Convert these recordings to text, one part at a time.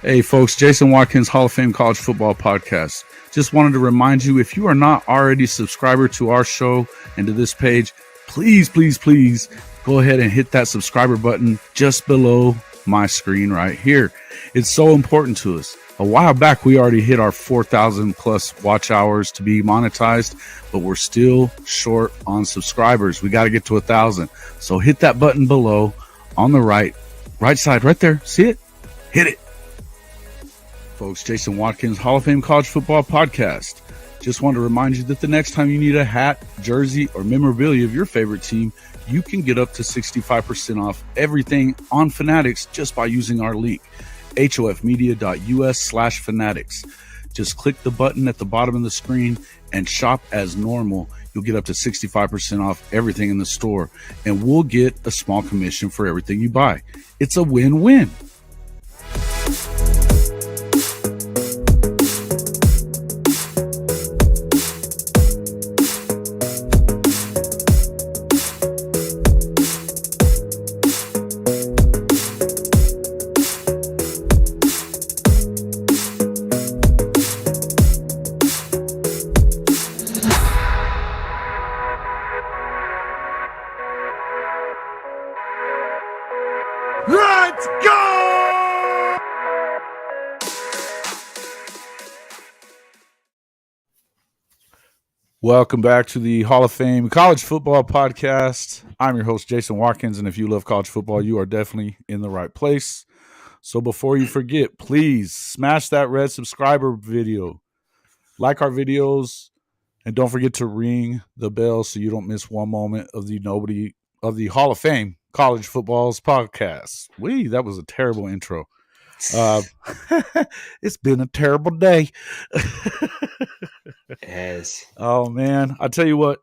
Hey folks, Jason Watkins, Hall of Fame College Football Podcast. Just wanted to remind you, if you are not already a subscriber to our show and to this page, please go ahead and hit that subscriber button just below my screen right here. It's so important to us. A while back, we already hit our 4,000 plus watch hours to be monetized, but we're still short on subscribers. We got to get to 1,000. So hit that button below on the right side right there. See it? Hit it. Folks, Jason Watkins, Hall of Fame College Football Podcast. Just want to remind you that the next time you need a hat, jersey, or memorabilia of your favorite team, you can get up to 65% off everything on Fanatics just by using our link, hofmedia.us/fanatics. Just click the button at the bottom of the screen and shop as normal. You'll get up to 65% off everything in the store, and we'll get a small commission for everything you buy. It's a win-win. Welcome back to the Hall of Fame College Football Podcast. I'm your host, Jason Watkins, and if you love college football, you are definitely in the right place. So before you forget, please smash that red subscriber video, like our videos, and don't forget to ring the bell so you don't miss one moment of the Hall of Fame College Football's podcast. That was a terrible intro. It's been a terrible day. Yes. Oh man, I tell you what,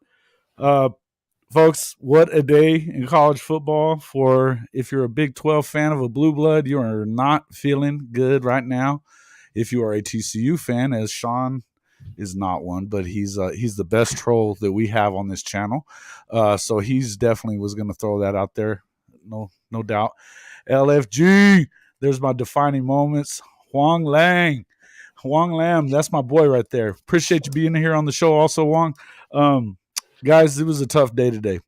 folks, what a day in college football. For if you're a Big 12 fan of a blue blood, you are not feeling good right now. If you are a TCU fan, as Sean is not one, but he's the best troll that we have on this channel. So he's definitely was going to throw that out there. No doubt. LFG. There's my defining moments. Huang Lam, that's my boy right there. Appreciate you being here on the show also, Huang. Guys, it was a tough day today.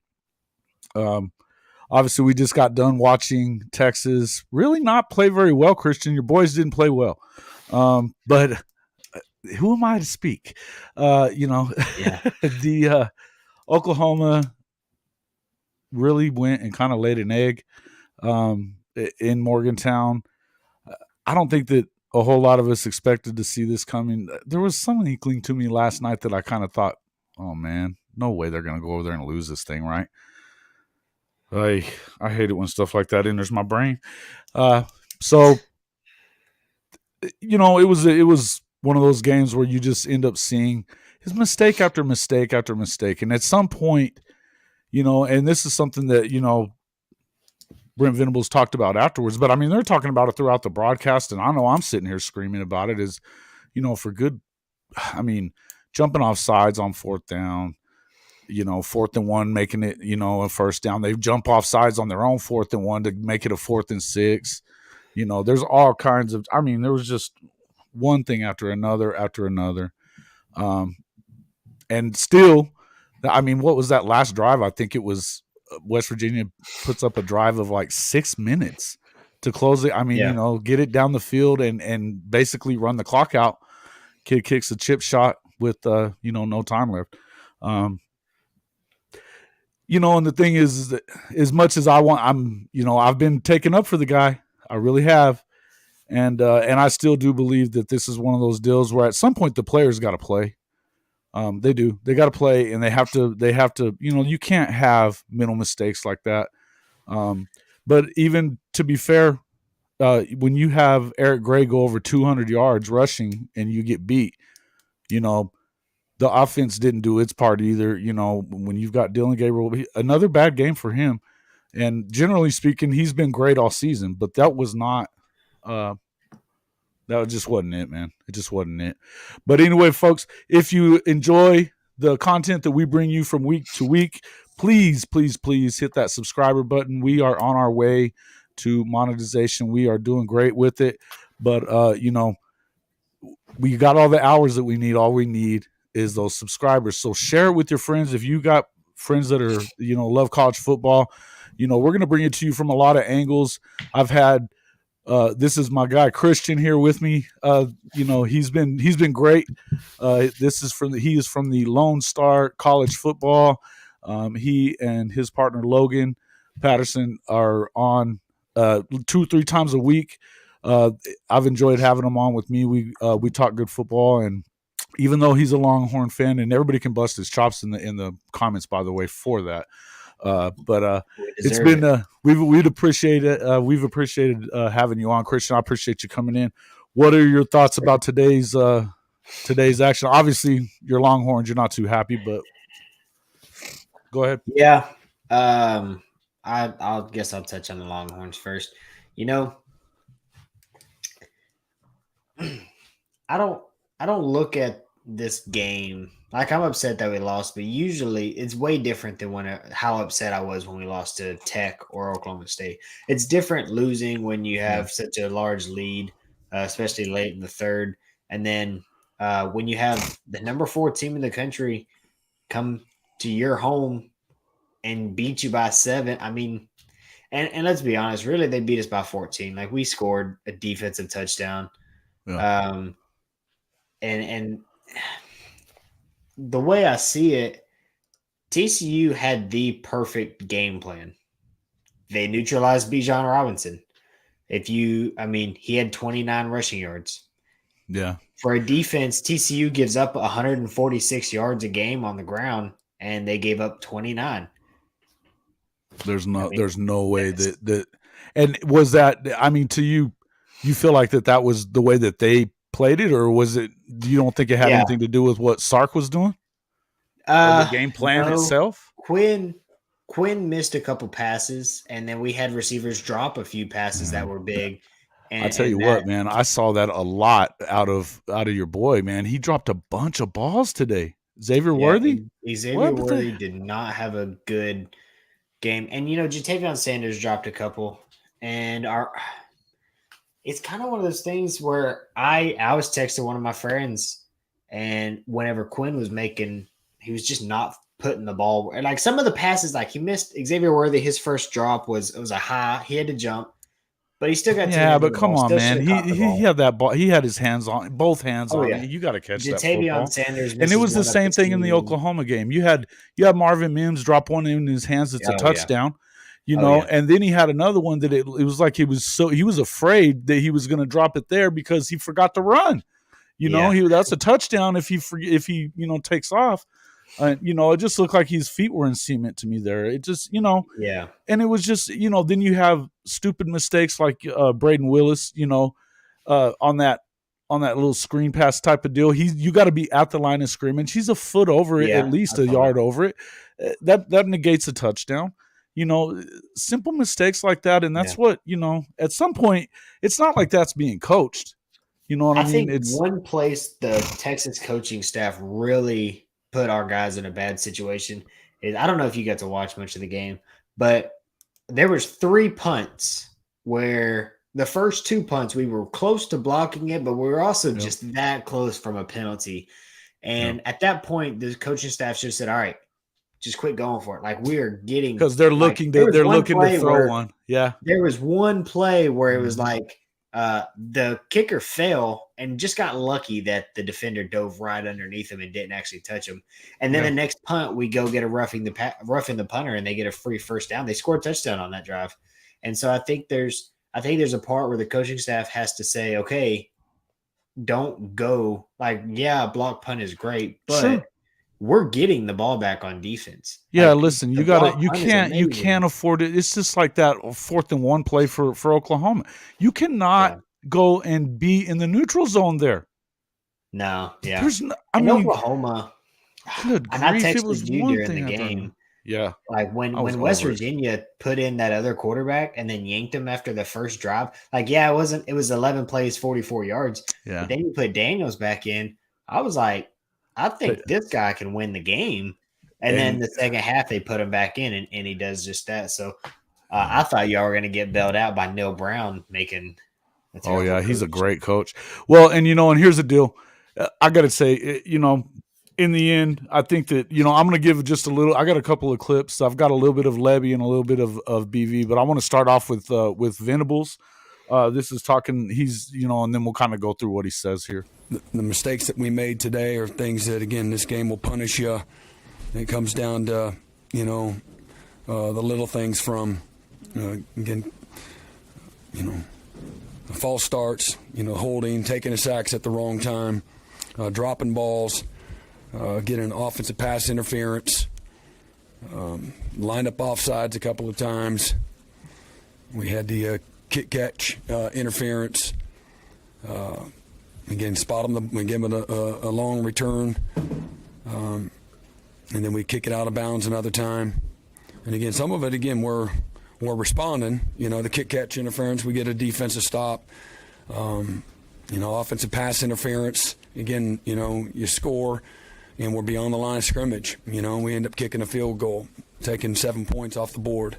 Obviously, we just got done watching Texas really not play very well, Christian. Your boys didn't play well. But who am I to speak? The Oklahoma really went and kind of laid an egg in Morgantown. I don't think that a whole lot of us expected to see this coming. There was some inkling to me last night that I kind of thought, oh man, no way they're going to go over there and lose this thing, right? I hate it when stuff like that enters my brain. So it was one of those games where you just end up seeing his mistake after mistake after mistake. And at some point, and this is something that, Brent Venables talked about afterwards, but I mean, they're talking about it throughout the broadcast, and I know I'm sitting here screaming about it is, jumping off sides on fourth down, 4th and 1, making it, a first down. They jump off sides on their own 4th and 1 to make it a 4th and 6. There's all kinds of, there was just one thing after another. And still, what was that last drive? I think it was West Virginia puts up a drive of like 6 minutes to close it. Get it down the field and basically run the clock out. Kid kicks a chip shot with, no time left. And the thing is that as much as I've been taken up for the guy. I really have. And I still do believe that this is one of those deals where at some point the players got to play. They do. They got to play, and they have to. You can't have mental mistakes like that. But even to be fair, when you have Eric Gray go over 200 yards rushing and you get beat, the offense didn't do its part either. When you've got Dylan Gabriel, another bad game for him. And generally speaking, he's been great all season, but that was not. That just wasn't it, man. It just wasn't it. But anyway, folks, if you enjoy the content that we bring you from week to week, please hit that subscriber button. We are on our way to monetization. We are doing great with it. But we got all the hours that we need. All we need is those subscribers. So share it with your friends. If you got friends that are, love college football, we're going to bring it to you from a lot of angles. I've had, this is my guy Christian here with me. He's been great. He is from the Lone Star College Football. He and his partner Logan Patterson are on 2-3 times a week. I've enjoyed having him on with me. We talk good football, and even though he's a Longhorn fan, and everybody can bust his chops in the comments, by the way, for that. But it's been we'd appreciate it. We've appreciated having you on, Christian. I appreciate you coming in. What are your thoughts about today's action? Obviously, you're Longhorns. You're not too happy, but go ahead. Yeah, I'll guess I'll touch on the Longhorns first. I don't look at this game like I'm upset that we lost, but usually it's way different than how upset I was when we lost to Tech or Oklahoma State. It's different losing when you have such a large lead, especially late in the third, and then when you have the number 4 team in the country come to your home and beat you by 7. I mean, and let's be honest, really they beat us by 14. Like we scored a defensive touchdown. Yeah. And the way I see it, TCU had the perfect game plan. They neutralized Bijan Robinson. He had 29 rushing yards. Yeah. For a defense, TCU gives up 146 yards a game on the ground, and they gave up 29. There's no way that and was that, to you feel like that was the way that they played it, or was it, you don't think it had anything to do with what Sark was doing? Or the game plan itself? Quinn missed a couple passes, and then we had receivers drop a few passes that were big. And I tell you what, man, I saw that a lot out of your boy, man. He dropped a bunch of balls today. Xavier Worthy? Xavier Worthy did not have a good game. And Jatavion Sanders dropped a couple. And it's kind of one of those things where I was texting one of my friends, and whenever Quinn was making, he was just not putting the ball. Like some of the passes, like he missed Xavier Worthy. His first drop was a high. He had to jump, but he still got. Yeah, but come on, man. He had that ball. He had his hands on both hands on it. You got to catch that football. Sanders, and it was the same thing in the Oklahoma game. You had Marvin Mims drop one in his hands. It's a touchdown. And then he had another one that it was like he was afraid that he was going to drop it there because he forgot to run. That's a touchdown if he takes off. It just looked like his feet were in cement to me there. It just, and it was just, then you have stupid mistakes like Braden Willis, on that little screen pass type of deal. You got to be at the line of scrimmage. He's a foot over it, at least a yard over it. That negates a touchdown. Simple mistakes like that. And that's what, at some point, it's not like that's being coached. You know what I mean? Think one place the Texas coaching staff really put our guys in a bad situation is, I don't know if you got to watch much of the game, but there was 3 punts where the first 2 punts we were close to blocking it, but we were also just that close from a penalty. And at that point, the coaching staff should have said, all right, just quit going for it. Like we are getting, because they're looking to throw one. Yeah. There was one play where it was like the kicker fell and just got lucky that the defender dove right underneath him and didn't actually touch him. And then the next punt, we go get a roughing the punter, and they get a free first down. They scored a touchdown on that drive. And so I think there's a part where the coaching staff has to say, okay, don't go block punt is great, but we're getting the ball back on defense. Yeah, listen, you can't afford it. It's just like that 4th and 1 play for Oklahoma. You cannot go and be in the neutral zone there. No, yeah. Oklahoma. Good grief, I texted you during the game. Yeah. Like when West Virginia put in that other quarterback and then yanked him after the first drive. It was 11 plays, 44 yards. Yeah. But then you put Daniels back in. I was like, I think this guy can win the game. And then the second half, they put him back in, and he does just that. So I thought y'all were going to get bailed out by Neil Brown making Oh yeah, he's a great coach. Well, and and here's the deal. I got to say, in the end, I think that I'm going to give just a little. I got a couple of clips. I've got a little bit of Levy and a little bit of BV, but I want to start off with Venables. This is talking. He's and then we'll kind of go through what he says here. The mistakes that we made today are things that, again, this game will punish you. It comes down to the little things from again false starts, holding, taking a sacks at the wrong time, dropping balls, getting offensive pass interference, lined up offsides a couple of times. We had the kick catch interference. Again, spot them. We give them a long return, and then we kick it out of bounds another time. And again, some of it, we're responding. The kick catch interference, we get a defensive stop. Offensive pass interference. Again, you score, and we're beyond the line of scrimmage. We end up kicking a field goal, taking 7 points off the board.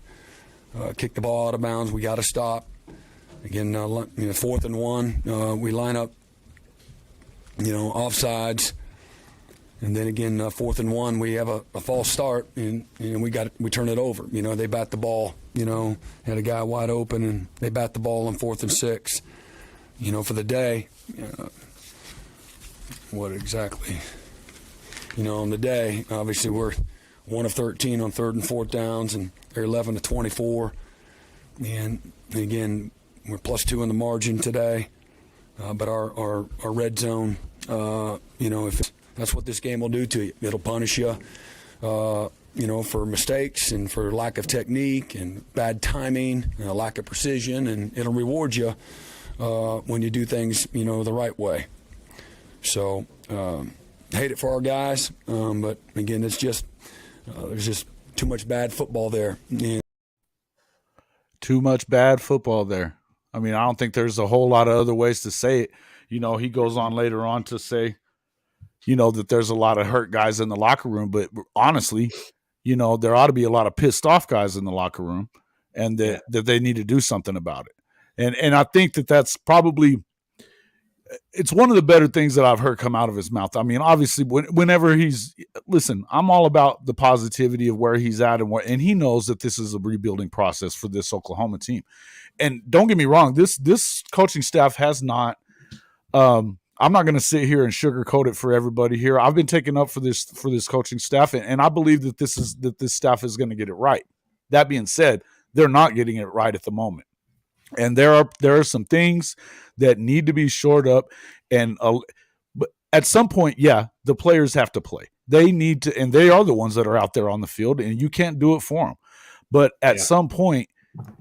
Kick the ball out of bounds. We got to stop. Again, 4th and 1, we line up, offsides. And then again, 4th and 1, we have a false start, and we turn it over. They bat the ball. Had a guy wide open, and they bat the ball on 4th and 6. For the day, what exactly? On the day, obviously we're 1 of 13 on 3rd and 4th downs, and they're 11 to 24. And again, we're +2 in the margin today, but our red zone, if that's what this game will do to you. It'll punish you, for mistakes and for lack of technique and bad timing, lack of precision, and it'll reward you when you do things, the right way. So, hate it for our guys, but again, it's just there's just too much bad football there. Yeah. Too much bad football there. I mean, I don't think there's a whole lot of other ways to say it. He goes on later on to say, that there's a lot of hurt guys in the locker room, but honestly, there ought to be a lot of pissed off guys in the locker room, and that they need to do something about it. And I think that's probably, it's one of the better things that I've heard come out of his mouth. I mean, obviously, whenever listen, I'm all about the positivity of where he's at and he knows that this is a rebuilding process for this Oklahoma team. And don't get me wrong, this coaching staff has not. I'm not going to sit here and sugarcoat it for everybody here. I've been taking up for this coaching staff, and I believe that this staff is going to get it right. That being said, they're not getting it right at the moment. And there are some things that need to be shored up, but at some point, the players have to play. They need to, and they are the ones that are out there on the field, and you can't do it for them. But at some point,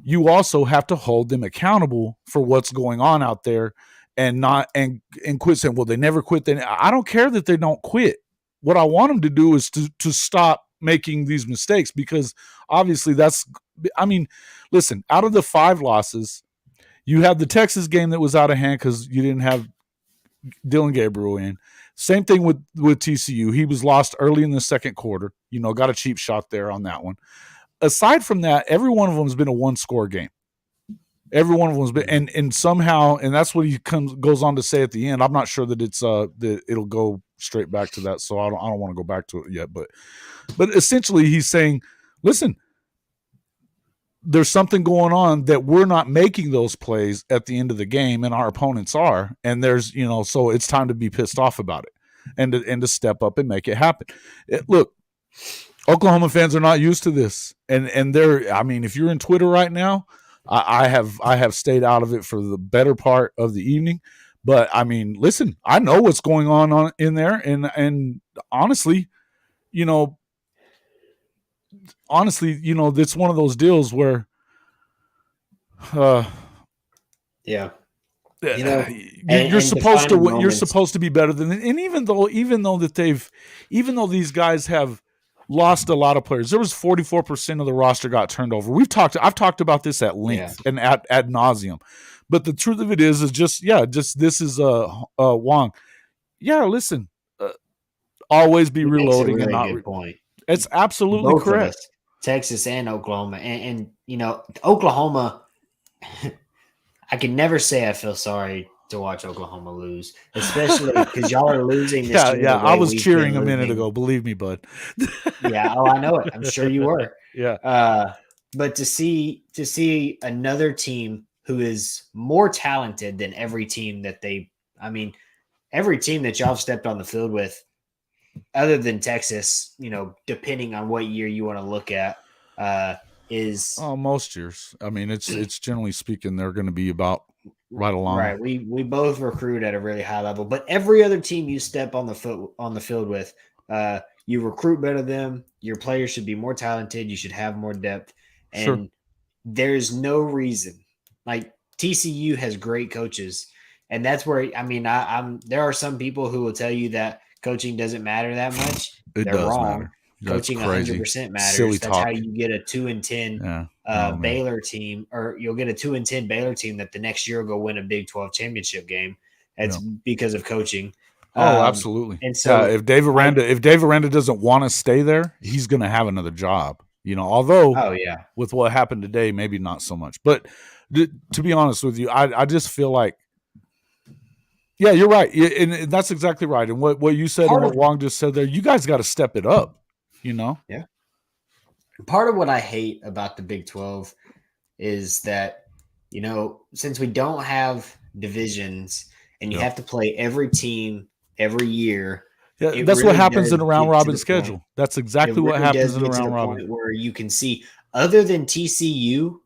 you also have to hold them accountable for what's going on out there, and quit saying, well, they never quit. I don't care that they don't quit. What I want them to do is to stop making these mistakes, because obviously listen, out of the 5 losses, you have the Texas game that was out of hand because you didn't have Dylan Gabriel in. Same thing with TCU. He was lost early in the second quarter. Got a cheap shot there on that one. Aside from that, every one of them has been a 1-score game. Every one of them has been, and somehow, and that's what he goes on to say at the end. I'm not sure that it's that it'll go straight back to that, so I don't want to go back to it yet. But essentially, he's saying, listen, there's something going on that we're not making those plays at the end of the game, and our opponents are, and there's so it's time to be pissed off about it, and to step up and make it happen. Look, Oklahoma fans are not used to this, and they're. I mean, if you're in Twitter right now. I have stayed out of it for the better part of the evening, but I mean, listen, I know what's going on in there, and honestly, it's one of those deals where, you're supposed to be better than, and even though these guys have lost a lot of players. There was 44% of the roster got turned over. I've talked about this at length and ad nauseum, but the truth of it is just this is Wong. Yeah, listen, always be reloading and not. Point. It's absolutely Both correct. Texas and Oklahoma, and Oklahoma. I can never say I feel sorry to watch Oklahoma lose, especially because y'all are losing this Yeah, year. yeah. the way I was we've cheering been a minute losing. ago. Believe me, bud. Yeah, oh, I know it. I'm sure you were. Yeah. But to see another team who is more talented than every team that every team that y'all have stepped on the field with, other than Texas, depending on what year you want to look at, is Most years. I mean, it's generally speaking, they're going to be about right along. right. We both recruit at a really high level, but every other team you step on the field with, you recruit better than them. Your players should be more talented. You should have more depth, Sure. and there's no reason. Like TCU has great coaches, and that's where I'm. There are some people who will tell you that coaching doesn't matter that much. It They're does wrong. matter. That's Coaching crazy. 100% matters. Silly That's how talk. you get a 2-10 Yeah. Oh, man. Baylor team, or you'll get a 2-10 Baylor team that the next year will go win a Big 12 championship game. That's because of coaching. Oh, absolutely. And so if Dave Aranda doesn't want to stay there, he's going to have another job. Although with what happened today, maybe not so much. But to be honest with you, I just feel like, yeah, you're right, and that's exactly right. And what you said and what Wong just said there, you guys got to step it up. Yeah. Part of what I hate about the Big 12 is that, since we don't have divisions and you have to play every team every year. Yeah, that's what happens in a round robin schedule. That's exactly what happens in a round robin. Where you can see, other than TCU,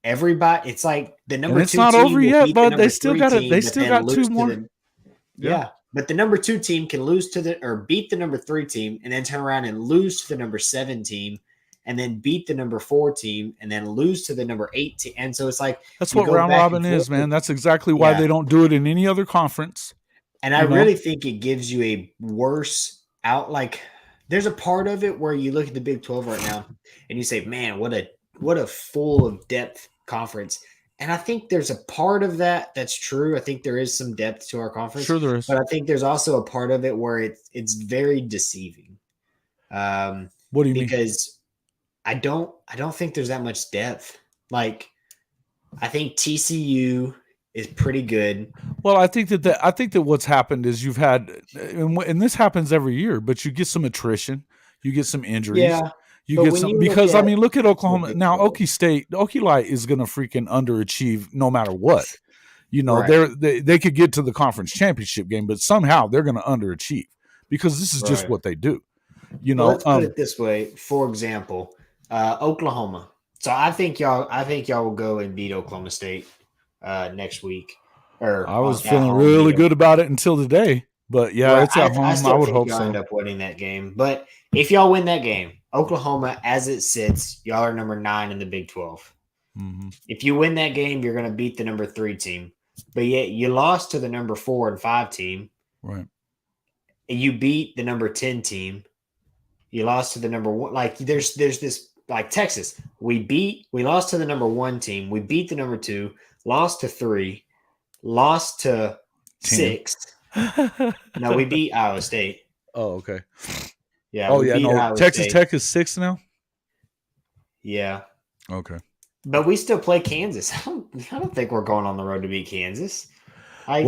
everybody, it's like the number 2 team. It's not over yet, but they still got it. They still got 2 more. But the number 2 team can lose to beat the number 3 team and then turn around and lose to the number 7 team and then beat the number 4 team and then lose to the number 8 team. And so it's like, that's what round robin is, man. That's exactly why they don't do it in any other conference. And I really think it gives you a worse out. Like, there's a part of it where you look at the Big 12 right now and you say, man, what a full of depth conference. And I think there's a part of that that's true. I think there is some depth to our conference. Sure there is. But I think there's also a part of it where it's very deceiving. What do you mean? Because I don't think there's that much depth. Like, I think TCU is pretty good. Well, I think that what's happened is you've had, and this happens every year, but you get some attrition, you get some injuries. Yeah. You get some because look at Oklahoma now. Okie Light is going to freaking underachieve no matter what. They could get to the conference championship game, but somehow they're going to underachieve because this is just what they do. Let's put it this way. For example, Oklahoma. So I think y'all will go and beat Oklahoma State next week. I was feeling really good about it until today, but it's at home. I would hope so. End up winning that game, but if y'all win that game, Oklahoma, as it sits, y'all are number 9 in the Big 12. Mm-hmm. If you win that game, you're going to beat the number 3 team. But yet you lost to the number 4 and 5 team. Right. And you beat the number 10 team. You lost to the number 1. Like, there's this, like Texas. We lost to the number 1 team. We beat the number 2, lost to 3, lost to 6. No, we beat Iowa State. Oh, okay. Yeah. No. Texas Tech is 6 now. Yeah. Okay. But we still play Kansas. I don't think we're going on the road to beat Kansas. I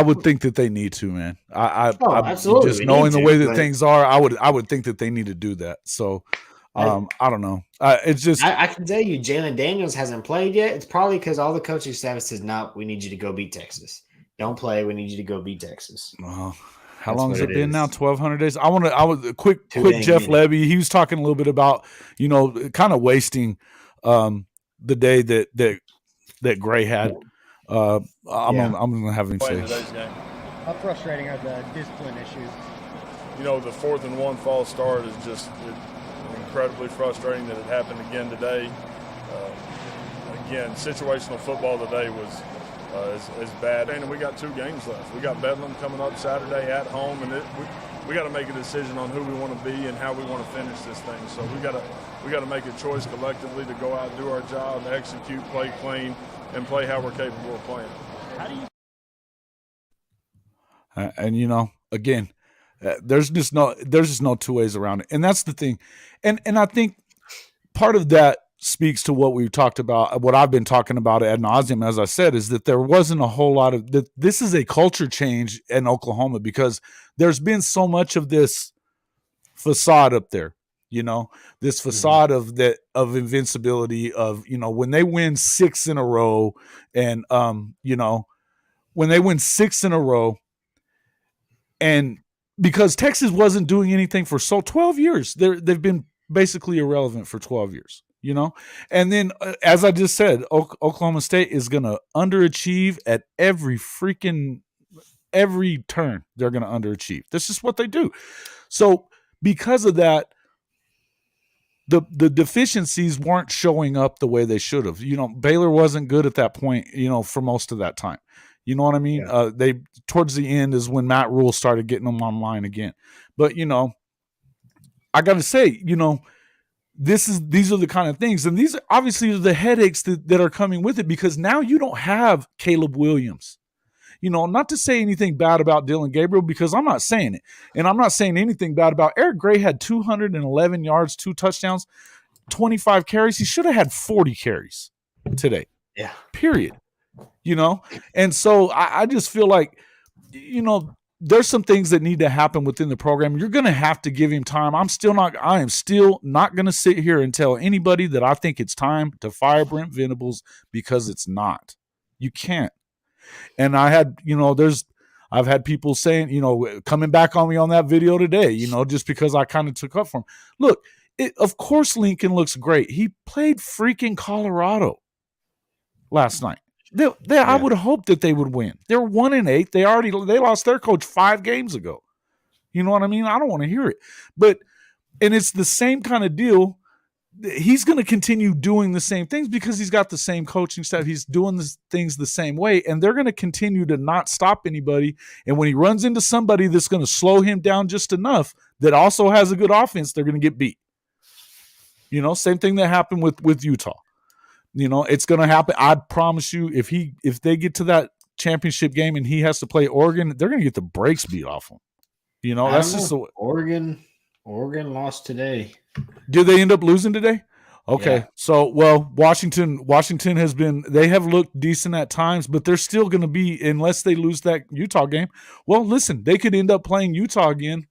would think that they need to, man. Absolutely. Just knowing the way that things are, I would think that they need to do that. So, I don't know. It's just I can tell you, Jalen Daniels hasn't played yet. It's probably because all the coaching staff says, "No, we need you to go beat Texas. Don't play. We need you to go beat Texas." How long has it been now? 1,200 days. I was quick Jeff Levy. He was talking a little bit about, kind of wasting the day that Gray had. I'm gonna have him say. How frustrating are the discipline issues? The 4th and 1 false start is just incredibly frustrating that it happened again today. Again, situational football today was is bad. And we got 2 games left. We got Bedlam coming up Saturday at home, and we got to make a decision on who we want to be and how we want to finish this thing. So we got to make a choice collectively to go out and do our job, execute, play clean, and play how we're capable of playing. How do you? And again, there's just no 2 ways around it, and that's the thing. And I think part of that speaks to what we've talked about, what I've been talking about ad nauseum, as I said, is that there wasn't a whole lot of that. This is a culture change in Oklahoma because there's been so much of this facade up there, this facade of invincibility of, when they win 6 in a row and, when they win 6 in a row and because Texas wasn't doing anything for 12 years, they've been basically irrelevant for 12 years. And then, as I just said, Oklahoma State is going to underachieve at every turn. They're going to underachieve. This is what they do. So because of that, the deficiencies weren't showing up the way they should have. Baylor wasn't good at that point, for most of that time. You know what I mean? Yeah. They towards the end is when Matt Rule started getting them online again. But, I got to say, these are the kind of things, and these obviously are the headaches that are coming with it because now you don't have Caleb Williams. Not to say anything bad about Dylan Gabriel because I'm not saying it, and I'm not saying anything bad about Eric Gray. Had 211 yards, 2 touchdowns, 25 carries. He should have had 40 carries today. Yeah. Period. And so I just feel like, there's some things that need to happen within the program. You're going to have to give him time. I am still not going to sit here and tell anybody that I think it's time to fire Brent Venables because it's not. You can't. And I had, I've had people saying, coming back on me on that video today, just because I kind of took up for him. Look, of course Lincoln looks great. He played freaking Colorado last night. I would hope that they would win. They're 1-8. They lost their coach 5 games ago. You know what I mean? I don't want to hear it. And it's the same kind of deal. He's going to continue doing the same things because he's got the same coaching staff. He's doing things the same way, and they're going to continue to not stop anybody. And when he runs into somebody that's going to slow him down just enough that also has a good offense, they're going to get beat. Same thing that happened with Utah. It's going to happen. I promise you, if they get to that championship game and he has to play Oregon, they're going to get the brakes beat off him. That's just the Oregon lost today. Did they end up losing today? Okay. Yeah. So, Washington they have looked decent at times, but they're still going to be, unless they lose that Utah game. Well, listen, they could end up playing Utah again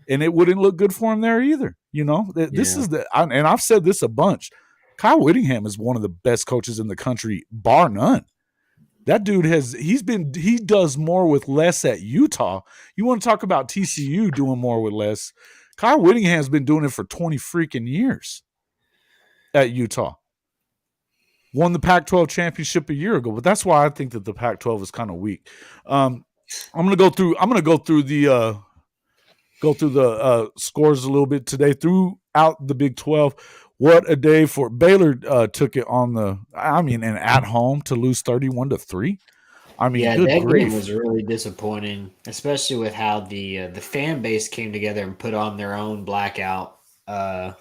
and it wouldn't look good for them there either. This is and I've said this a bunch. Kyle Whittingham is one of the best coaches in the country, bar none. That dude he does more with less at Utah. You want to talk about TCU doing more with less? Kyle Whittingham's been doing it for 20 freaking years at Utah. Won the Pac-12 championship a year ago, but that's why I think that the Pac-12 is kind of weak. I'm going to go through the scores a little bit today throughout the Big 12. What a day for Baylor took it and at home to lose 31-3. That game was really disappointing, especially with how the fan base came together and put on their own blackout. That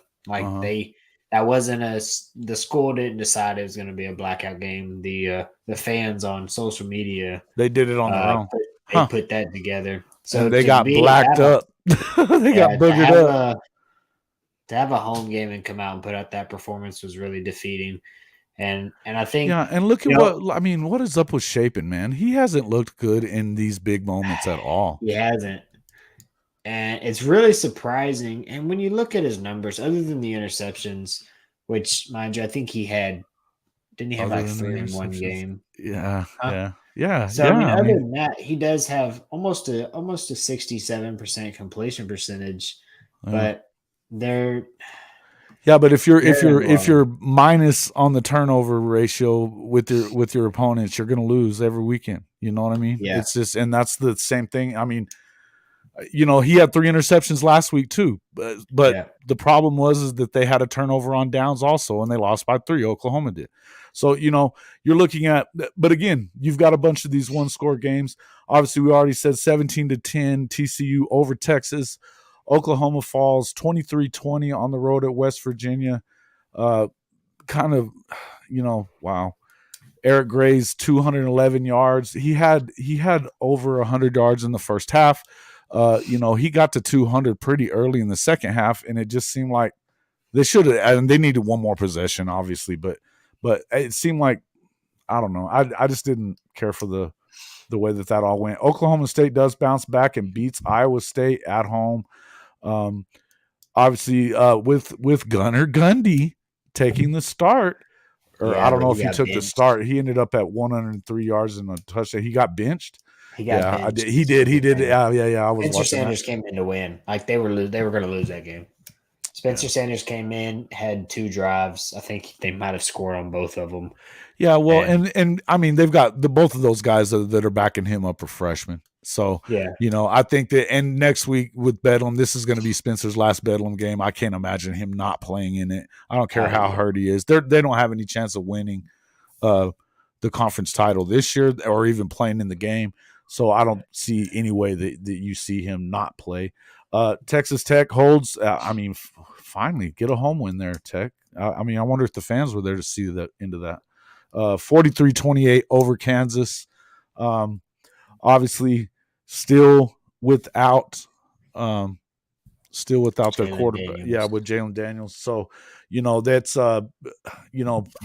wasn't the school didn't decide it was going to be a blackout game. The fans on social media, they did it on their own. They put that together, so and they got blacked up. They got boogered up. To have a home game and come out and put out that performance was really defeating. And I think and look at what is up with Shapen, man? He hasn't looked good in these big moments at all. He hasn't. And it's really surprising. And when you look at his numbers, other than the interceptions, which mind you, I think didn't he have like 3 in one game? Yeah. So other than that, he does have almost a 67% completion percentage, but but if you're minus on the turnover ratio with your opponents, you're going to lose every weekend. You know what I mean? Yeah. It's just, and that's the same thing. I mean, he had 3 interceptions last week too, but the problem was that they had a turnover on downs also, and they lost by 3. Oklahoma did. So, you're looking at, but again, you've got a bunch of these 1-score games. Obviously, we already said 17-10 TCU over Texas. Oklahoma falls 23-20 on the road at West Virginia. Wow. Eric Gray's 211 yards. He had over 100 yards in the first half. He got to 200 pretty early in the second half, and it just seemed like They should have, and they needed one more possession, obviously, but it seemed like, I don't know. I just didn't care for the way that all went. Oklahoma State does bounce back and beats Iowa State at home. Obviously, with Gunnar Gundy taking the start, or I don't know if he took the start. He ended up at 103 yards and a touchdown. He got benched. He got benched. He did. Yeah. I was Spencer watching Sanders that. came in to win. Like they were going to lose that game. Spencer Sanders came in, had 2 drives. I think they might have scored on both of them. Yeah, well, and I mean, they've got both of those guys that are backing him up are freshmen. So, I think that, and next week with Bedlam, this is going to be Spencer's last Bedlam game. I can't imagine him not playing in it. I don't care how hurt he is. They don't have any chance of winning the conference title this year or even playing in the game. So I don't see any way that you see him not play. Texas Tech holds. Finally get a home win there, Tech. I wonder if the fans were there to see that into that. 43-28 over Kansas. Obviously, still without their quarterback. Daniels. Yeah, with Jalen Daniels. So, that's I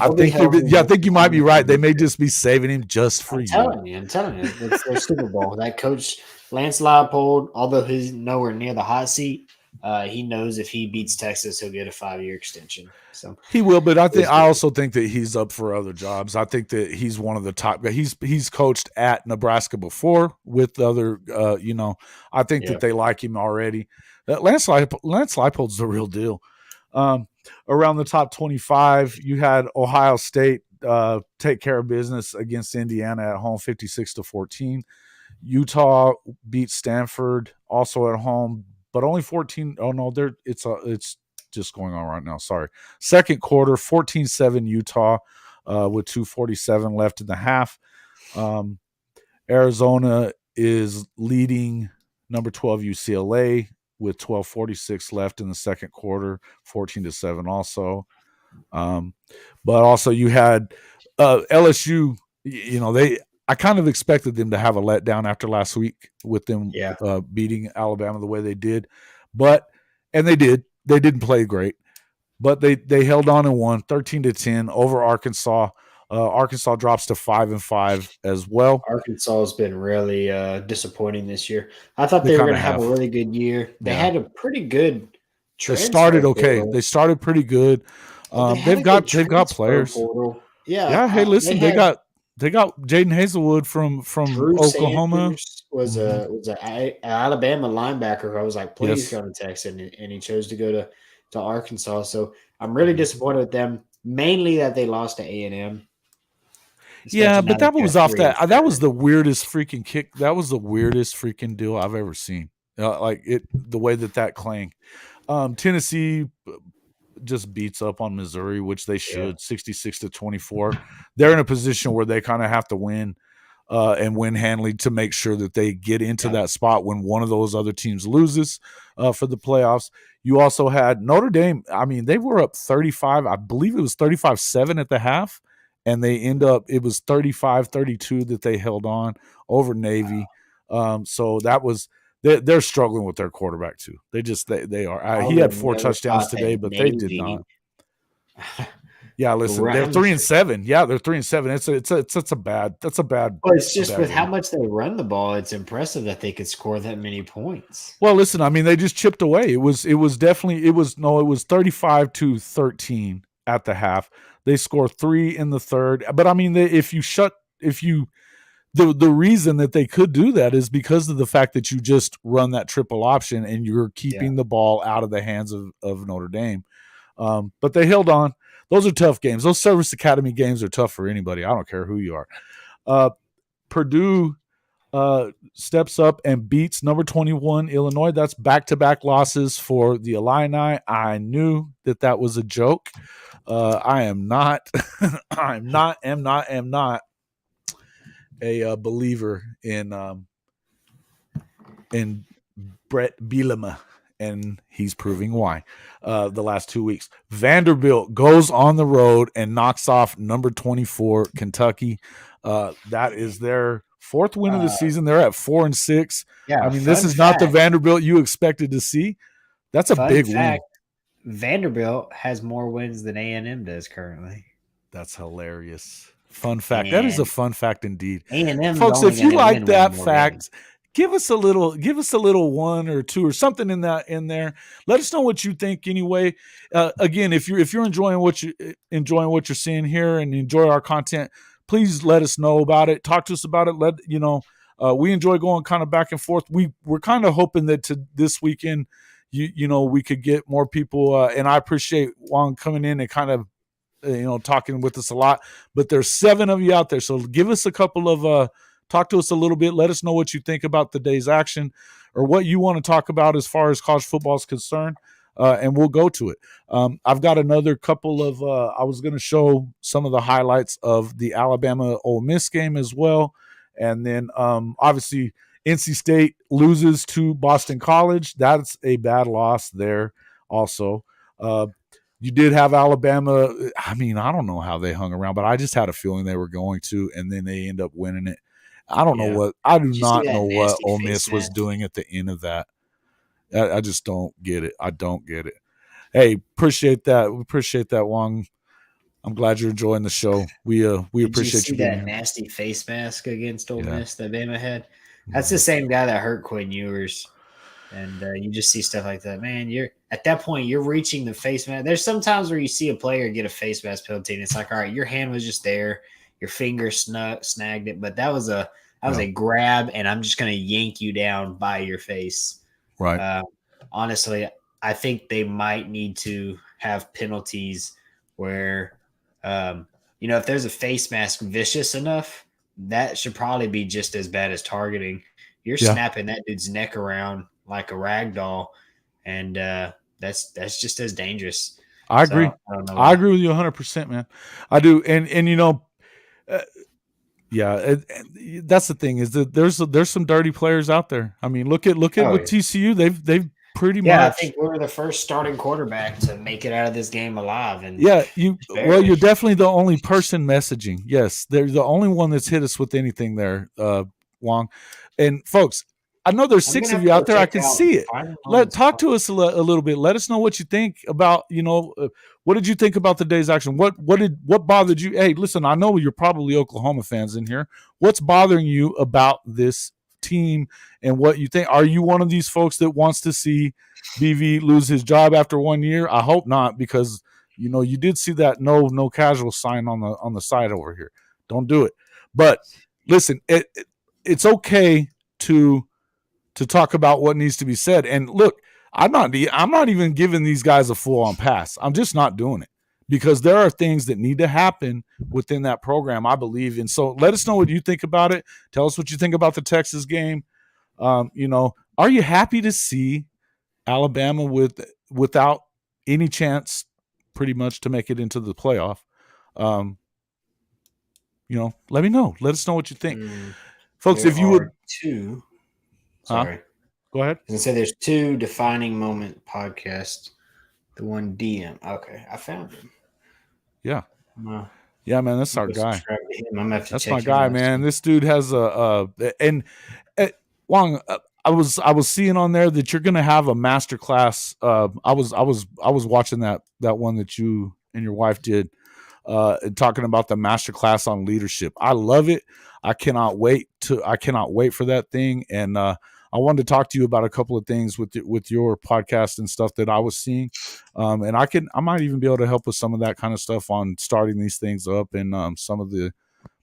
think you might be right. They may just be saving him just for you. I'm telling you, it's their Super Bowl. That coach Lance Leipold, although he's nowhere near the hot seat, he knows if he beats Texas, he'll get a 5-year extension. So he will, but I also think that he's up for other jobs. I think that he's one of the top guys. He's coached at Nebraska before with other, I think that they like him already. Lance Leipold's the real deal. Around the top 25, you had Ohio State take care of business against Indiana at home, 56-14. Utah beat Stanford also at home, but only 14. Oh no, it's just going on right now. Sorry. Second quarter, 14-7 Utah with 2:47 left in the half. Arizona is leading number 12 UCLA with 12:46 left in the second quarter, 14-7 also. But also you had LSU, I kind of expected them to have a letdown after last week with them beating Alabama the way they did. And they did. They didn't play great. But they held on and won 13-10 over Arkansas. Arkansas drops to 5-5 as well. Arkansas has been really disappointing this year. I thought they were going to have a really good year. They had a pretty good They started okay. They started pretty good. They've got players. Portal. Yeah. Hey, listen, they got Jaden Hazelwood from Drew Oklahoma. Sanders was an Alabama linebacker who I was like, please go to Texas, and he chose to go to Arkansas. So I'm really disappointed with them, mainly that they lost to A&M. Yeah, but that was off that. That was the weirdest freaking kick. That was the weirdest freaking deal I've ever seen. The way that clanged. Tennessee just beats up on Missouri, which they should, 66-24. They're in a position where they kind of have to win and win handily to make sure that they get into that spot when one of those other teams loses for the playoffs. You also had Notre Dame. I mean, they were up 35. I believe it was 35-7 at the half, and it was 35-32 that they held on over Navy. So that was – they're struggling with their quarterback too. They are. He had 4 touchdowns today, but they did not. Yeah, listen, they're 3-7. Yeah, they're 3-7. That's a bad. Well, it's just with how much they run the ball. It's impressive that they could score that many points. Well, listen, I mean, they just chipped away. It was 35-13 at the half. They score 3 in the third. But I mean, the reason that they could do that is because of the fact that you just run that triple option and you're keeping the ball out of the hands of Notre Dame. But they held on. Those are tough games. Those Service Academy games are tough for anybody. I don't care who you are. Purdue steps up and beats number 21 Illinois. That's back-to-back losses for the Illini. I knew that was a joke. I am not a believer in Brett Bielema, and he's proving why the last 2 weeks. Vanderbilt goes on the road and knocks off number 24 Kentucky. That is their 4th win of the season. They're at 4-6. Yeah, I mean, this is not the Vanderbilt you expected to see. That's a big win. Vanderbilt has more wins than A&M does currently. That's hilarious. Fun fact. That is a fun fact indeed. A&M's Folks, only if you going to like win that one more fact, game. give us a little one or two or something in there. Let us know what you think anyway. Again, if you're enjoying what you're seeing here and enjoy our content, please let us know about it. Talk to us about it. We enjoy going kind of back and forth. We're kind of hoping that to this weekend, we could get more people. And I appreciate Juan coming in and kind of talking with us a lot. But there's 7 of you out there, so give us a couple of talk to us a little bit. Let us know what you think about the day's action or what you want to talk about as far as college football is concerned, and we'll go to it. I've got another couple of I was going to show some of the highlights of the Alabama Ole Miss game as well. And then obviously NC State loses to Boston College. That's a bad loss there also. You did have Alabama. I mean, I don't know how they hung around, but I just had a feeling they were going to, and then they end up winning it. I don't know what – I do not know what Ole Miss was doing at the end of that. I just don't get it. I don't get it. Hey, appreciate that. We appreciate that, Wong. I'm glad you're enjoying the show. We appreciate you being that here. nasty face mask against Ole Miss that Bama had? That's the same guy that hurt Quinn Ewers. And you just see stuff like that. Man, at that point, you're reaching the face mask. There's some times where you see a player get a face mask penalty, and it's like, all right, your hand was just there. Your finger snagged it. But that was a grab, and I'm just going to yank you down by your face. Right. Honestly, I think they might need to have penalties where, if there's a face mask vicious enough, that should probably be just as bad as targeting. You're snapping that dude's neck around like a rag doll, and that's just as dangerous. I agree. I agree with you 100%, man. I do, and that's the thing is that there's some dirty players out there. I mean, look at with TCU, they've pretty much. I think we were the first starting quarterback to make it out of this game alive. And you're definitely the only person messaging. Yes, they're the only one that's hit us with anything there, Wong. And folks, I know there's 6 of you out there. I can see it. Talk to us a little bit. Let us know what you think about, what did you think about the day's action? What bothered you? Hey, listen, I know you're probably Oklahoma fans in here. What's bothering you about this team and what you think? Are you one of these folks that wants to see BV lose his job after 1 year? I hope not, because, you did see that no casual sign on the side over here. Don't do it. But listen, it's okay to talk about what needs to be said. And look, I'm not even giving these guys a full-on pass. I'm just not doing it because there are things that need to happen within that program, I believe. And so let us know what you think about it. Tell us what you think about the Texas game. Are you happy to see Alabama without any chance pretty much to make it into the playoff? Let me know. Let us know what you think. Folks, if you would – two. Sorry. Go ahead. I said there's 2 defining moment podcasts. The one DM. Okay, I found him. Yeah. Yeah, man, that's our guy. That's my guy, man. This dude has Wong. I was seeing on there that you're going to have a master class. I was watching that one that you and your wife did, talking about the master class on leadership. I love it. I cannot wait for that thing. And I wanted to talk to you about a couple of things with your podcast and stuff that I was seeing. And I might even be able to help with some of that kind of stuff on starting these things up and some of the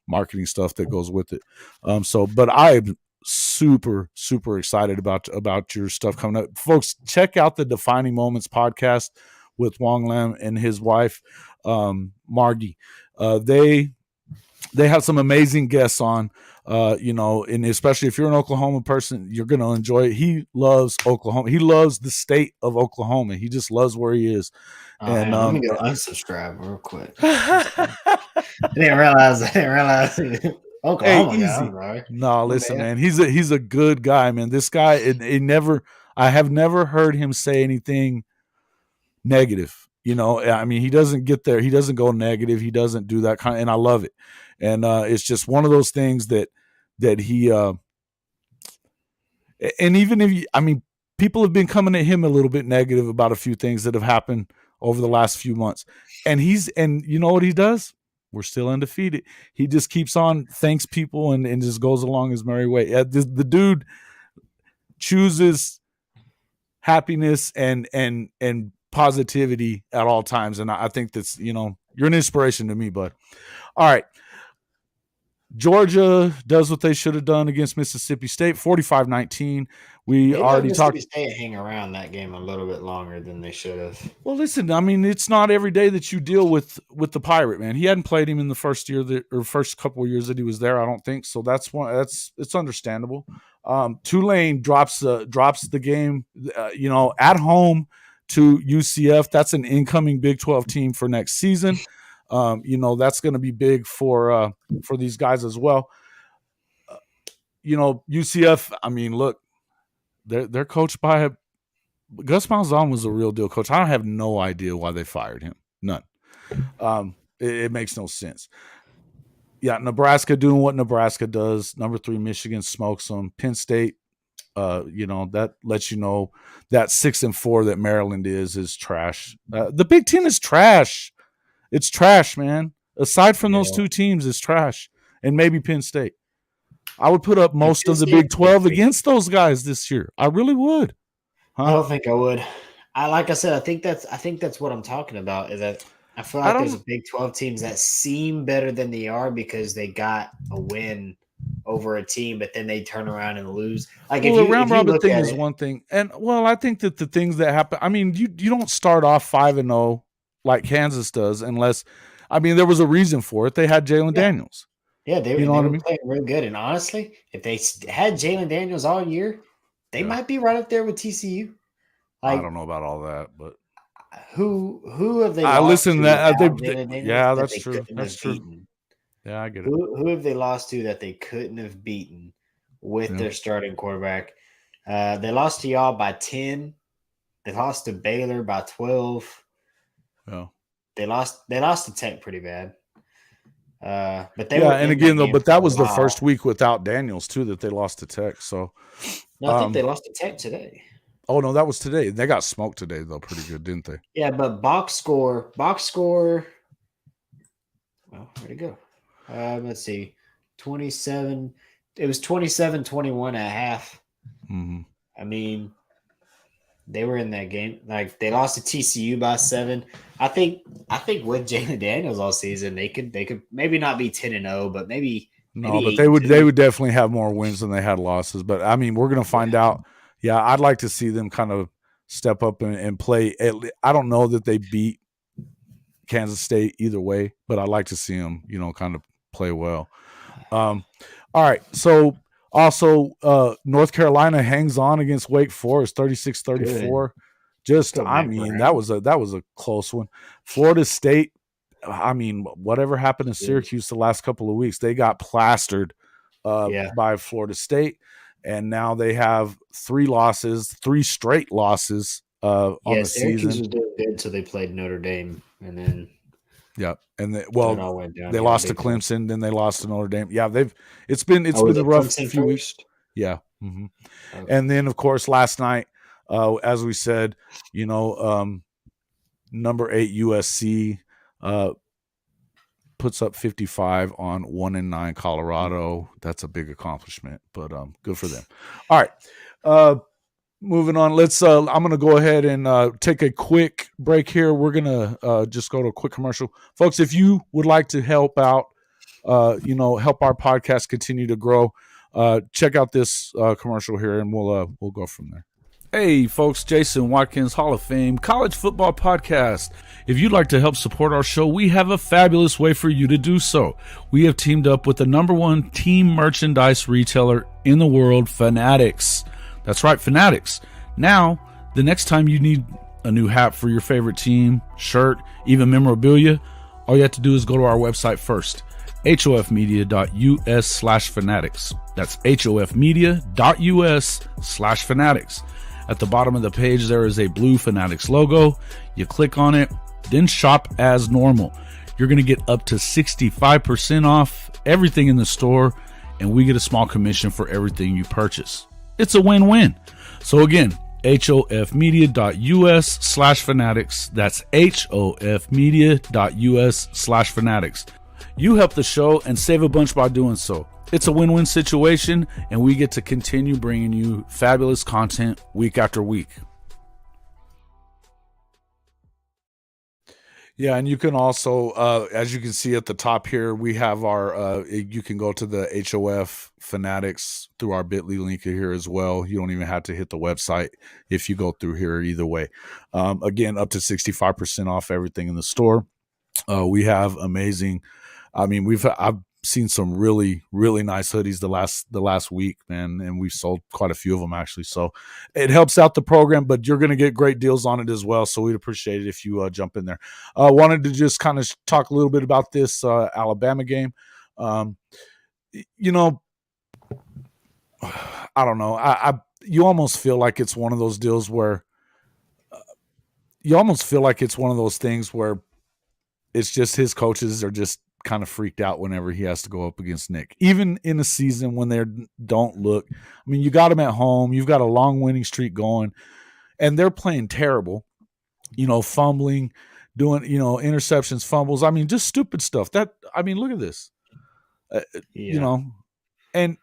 marketing stuff that goes with it. But I'm super, super excited about your stuff coming up. Folks, check out the Defining Moments podcast with Wong Lam and his wife, Margie. They have some amazing guests on, and especially if you're an Oklahoma person, you're going to enjoy it. He loves Oklahoma. He loves the state of Oklahoma. He just loves where he is. And let me go unsubscribe real quick. I didn't realize Oklahoma. Hey, easy. Right? No, listen, man. He's a good guy, man. This guy, I have never heard him say anything negative. I mean, he doesn't get there. He doesn't go negative. He doesn't do that kind of, and I love it. And it's just one of those things that he, and even if people have been coming at him a little bit negative about a few things that have happened over the last few months. And you know what he does? We're still undefeated. He just keeps on, thanks people, and just goes along his merry way. The dude chooses happiness and positivity at all times. And I think that's, you're an inspiration to me, bud. All right. Georgia does what they should have done against Mississippi State, 45-19. We already talked. Mississippi State hang around that game a little bit longer than they should have. Well, listen, I mean, it's not every day that you deal with the Pirate, man. He hadn't played him in the first couple of years that he was there, I don't think. So it's understandable. Tulane drops the game, at home to UCF. That's an incoming Big 12 team for next season. That's going to be big for these guys as well. UCF, I mean, look, they're coached by Gus Malzahn was a real deal coach. I have no idea why they fired him. None. It makes no sense. Yeah, Nebraska doing what Nebraska does. Number 3, Michigan smokes them. Penn State, that lets you know that 6-4 that Maryland is trash. The Big Ten is trash. It's trash, man. Aside from those two teams, it's trash. And maybe Penn State. I would put up most of the Big 12 against those guys this year. I really would. Huh? I don't think I would. Like I said, I think that's what I'm talking about, is that I feel like there's a Big 12 teams that seem better than they are because they got a win over a team, but then they turn around and lose. Like, the round robin thing is one thing. And, I think that the things that happen, I mean, you don't start off 5-0 like Kansas does unless, there was a reason for it. They had Jalen Daniels. Yeah, they were playing real good. And honestly, if they had Jalen Daniels all year, they might be right up there with TCU. I don't know about all that, but who have they? That's true. That's true. Beaten? Yeah, I get it. Who have they lost to that they couldn't have beaten with their starting quarterback? They lost to y'all by 10. They lost to Baylor by 12. Oh. They lost to Tech pretty bad. But they but that was the first week without Daniels too that they lost to Tech. So no, I think they lost to Tech today. Oh no, that was today. They got smoked today though, pretty good, didn't they? Yeah, but box score. Well, where'd it go? Let's see, 27. It was 27-21 at half. Mm-hmm. I mean, they were in that game. Like, they lost to TCU by 7. I think with Jalen Daniels all season, they could maybe not be 10-0, but maybe but they would definitely have more wins than they had losses. But I mean, we're gonna find out. Yeah, I'd like to see them kind of step up and play. I don't know that they beat Kansas State either way, but I'd like to see them, kind of play well. All right, so. Also, North Carolina hangs on against Wake Forest, 36-34. That was a close one. Florida State, whatever happened to Syracuse the last couple of weeks, they got plastered by Florida State, and now they have 3 straight losses on the Syracuse season. Was doing good until they played Notre Dame, and then. Yeah, and they lost to Clemson, then they lost to Notre Dame. Yeah, it's been a rough few weeks. Yeah, mm-hmm. Okay. And then of course last night, as we said, number 8 USC puts up 55 on 1-9 Colorado. That's a big accomplishment, but good for them. All right. Moving on, let's. I'm going to go ahead and take a quick break here. We're going to just go to a quick commercial, folks. If you would like to help out, help our podcast continue to grow, check out this commercial here, and we'll go from there. Hey, folks, Jason Watkins, Hall of Fame College Football Podcast. If you'd like to help support our show, we have a fabulous way for you to do so. We have teamed up with the #1 team merchandise retailer in the world, Fanatics. That's right, Fanatics. Now, the next time you need a new hat for your favorite team, shirt, even memorabilia, all you have to do is go to our website first, hofmedia.us/fanatics. That's hofmedia.us/fanatics. At the bottom of the page, there is a blue Fanatics logo. You click on it, then shop as normal. You're going to get up to 65% off everything in the store, and we get a small commission for everything you purchase. It's a win-win. So again, hofmedia.us/fanatics. That's hofmedia.us/fanatics. You help the show and save a bunch by doing so. It's a win-win situation, and we get to continue bringing you fabulous content week after week. Yeah, and you can also, as you can see at the top here, we have our, you can go to the HOF Fanatics through our bit.ly link here as well. You don't even have to hit the website if you go through here either way. Again, up to 65% off everything in the store. We have amazing, I've seen some really, really nice hoodies the last week, man, and we've sold quite a few of them actually. So it helps out the program, but you're going to get great deals on it as well. So we'd appreciate it if you jump in there. Wanted to just kind of talk a little bit about this Alabama game. I don't know. You almost feel like it's one of those deals where you almost feel like it's one of those things where it's just his coaches are just kind of freaked out whenever he has to go up against Nick, even in a season when they don't look. I mean, you got them at home. You've got a long winning streak going, and they're playing terrible, fumbling, doing, interceptions, fumbles. I mean, just stupid stuff. Look at this, and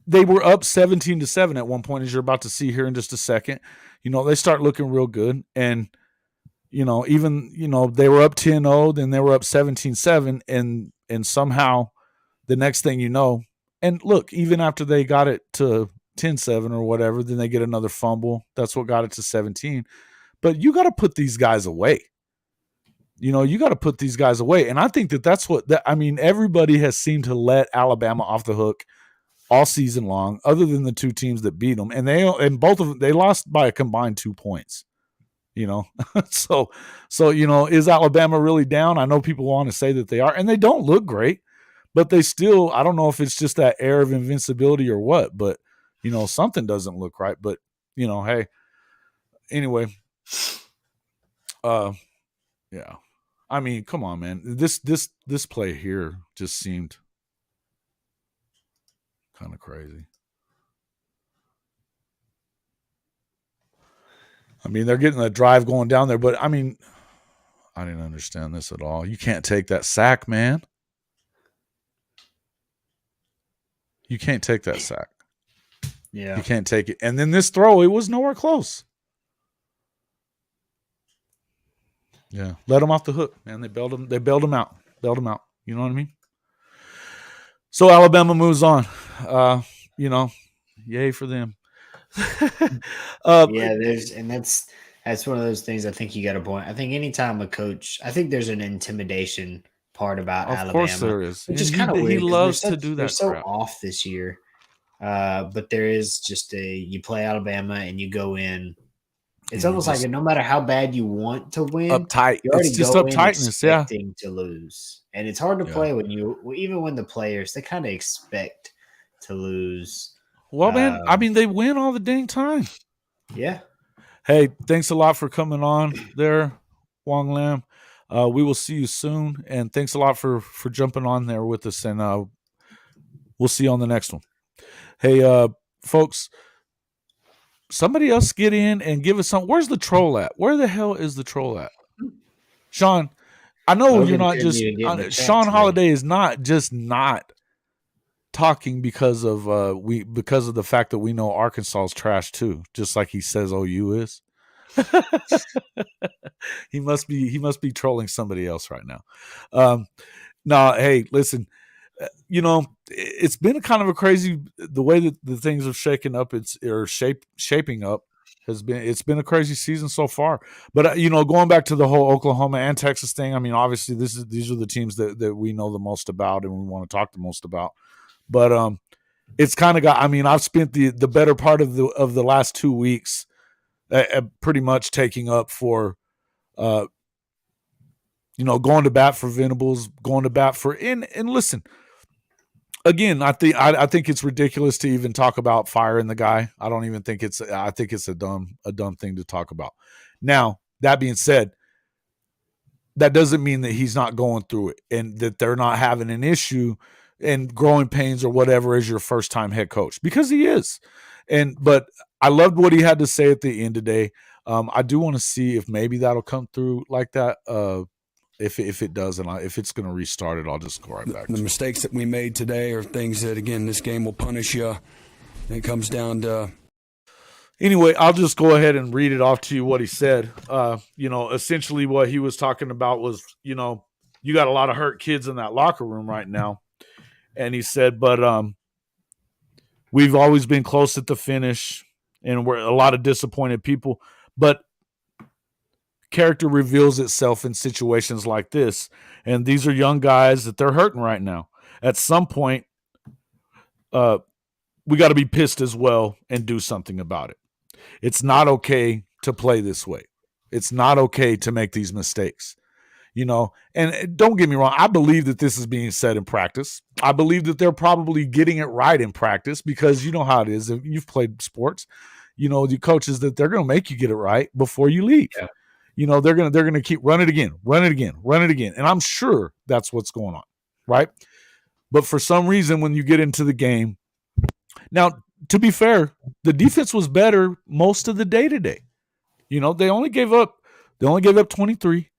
they were up 17-7 at one point, as you're about to see here in just a second. They start looking real good, and they were up 10-0, then they were up 17-7, and somehow the next thing you know, and look, even after they got it to 10-7 or whatever, then they get another fumble. That's what got it to 17. But you got to put these guys away. You got to put these guys away. And I think that's what everybody has seemed to let Alabama off the hook all season long, other than the two teams that beat them. And both of them, they lost by a combined 2 points. So is Alabama really down? I know people want to say that they are, and they don't look great, but they still, I don't know if it's just that air of invincibility or what, but something doesn't look right. But hey, anyway, yeah, come on, man. This play here just seemed kind of crazy. They're getting a drive going down there, but I didn't understand this at all. You can't take that sack, man. You can't take that sack. Yeah. You can't take it. And then this throw, it was nowhere close. Yeah. Let them off the hook, man. They bailed them out. Bailed them out. You know what I mean? So Alabama moves on. Yay for them. That's one of those things I think you got a point. I think anytime a coach, I think there's an intimidation part about Alabama. Of course there is. Which is kind of weird. He loves to do that. They're so off this year. But there is just you play Alabama and you go in. It's almost like no matter how bad you want to win, uptight. It's just uptightness, expecting to lose. And it's hard to play even when the players, they kind of expect to lose. Well, man, they win all the dang time. Yeah. Hey, thanks a lot for coming on there, Wong Lam. We will see you soon, and thanks a lot for jumping on there with us, and we'll see you on the next one. Hey, folks, somebody else get in and give us some. Where's the troll at? Where the hell is the troll at? Sean, I know you're not just – Sean Holiday is not just not – talking because of the fact that we know Arkansas is trash too, just like he says OU is. he must be trolling somebody else right now. Hey, listen, it's been kind of a crazy the way that the things have shaken up. Shaping up it's been a crazy season so far. But going back to the whole Oklahoma and Texas thing, obviously these are the teams that we know the most about and we want to talk the most about. But it's kind of got. I've spent the better part of the last 2 weeks pretty much taking up for, going to bat for Venables, going to bat for and listen. Again, I think it's ridiculous to even talk about firing the guy. I don't even think it's. I think it's a dumb thing to talk about. Now that being said, that doesn't mean that he's not going through it and that they're not having an issue and growing pains or whatever as your first time head coach, because he is. But I loved what he had to say at the end today. I do want to see if maybe that'll come through like that. If it doesn't, if it's going to restart it, I'll just go right back. The mistakes that we made today are things that, again, this game will punish you. It comes down to. Anyway, I'll just go ahead and read it off to you what he said. Essentially what he was talking about was, you got a lot of hurt kids in that locker room right now. And he said, but we've always been close at the finish, and we're a lot of disappointed people. But character reveals itself in situations like this. And these are young guys that they're hurting right now. At some point, we got to be pissed as well and do something about it. It's not okay to play this way. It's not okay to make these mistakes. And don't get me wrong, I believe that this is being said in practice. I believe that they're probably getting it right in practice because you know how it is. If you've played sports, the coaches that they're going to make you get it right before you leave. Yeah. They're going to keep run it again. And I'm sure that's what's going on, right? But for some reason, when you get into the game, now, to be fair, the defense was better most of the day today. They only gave up 23.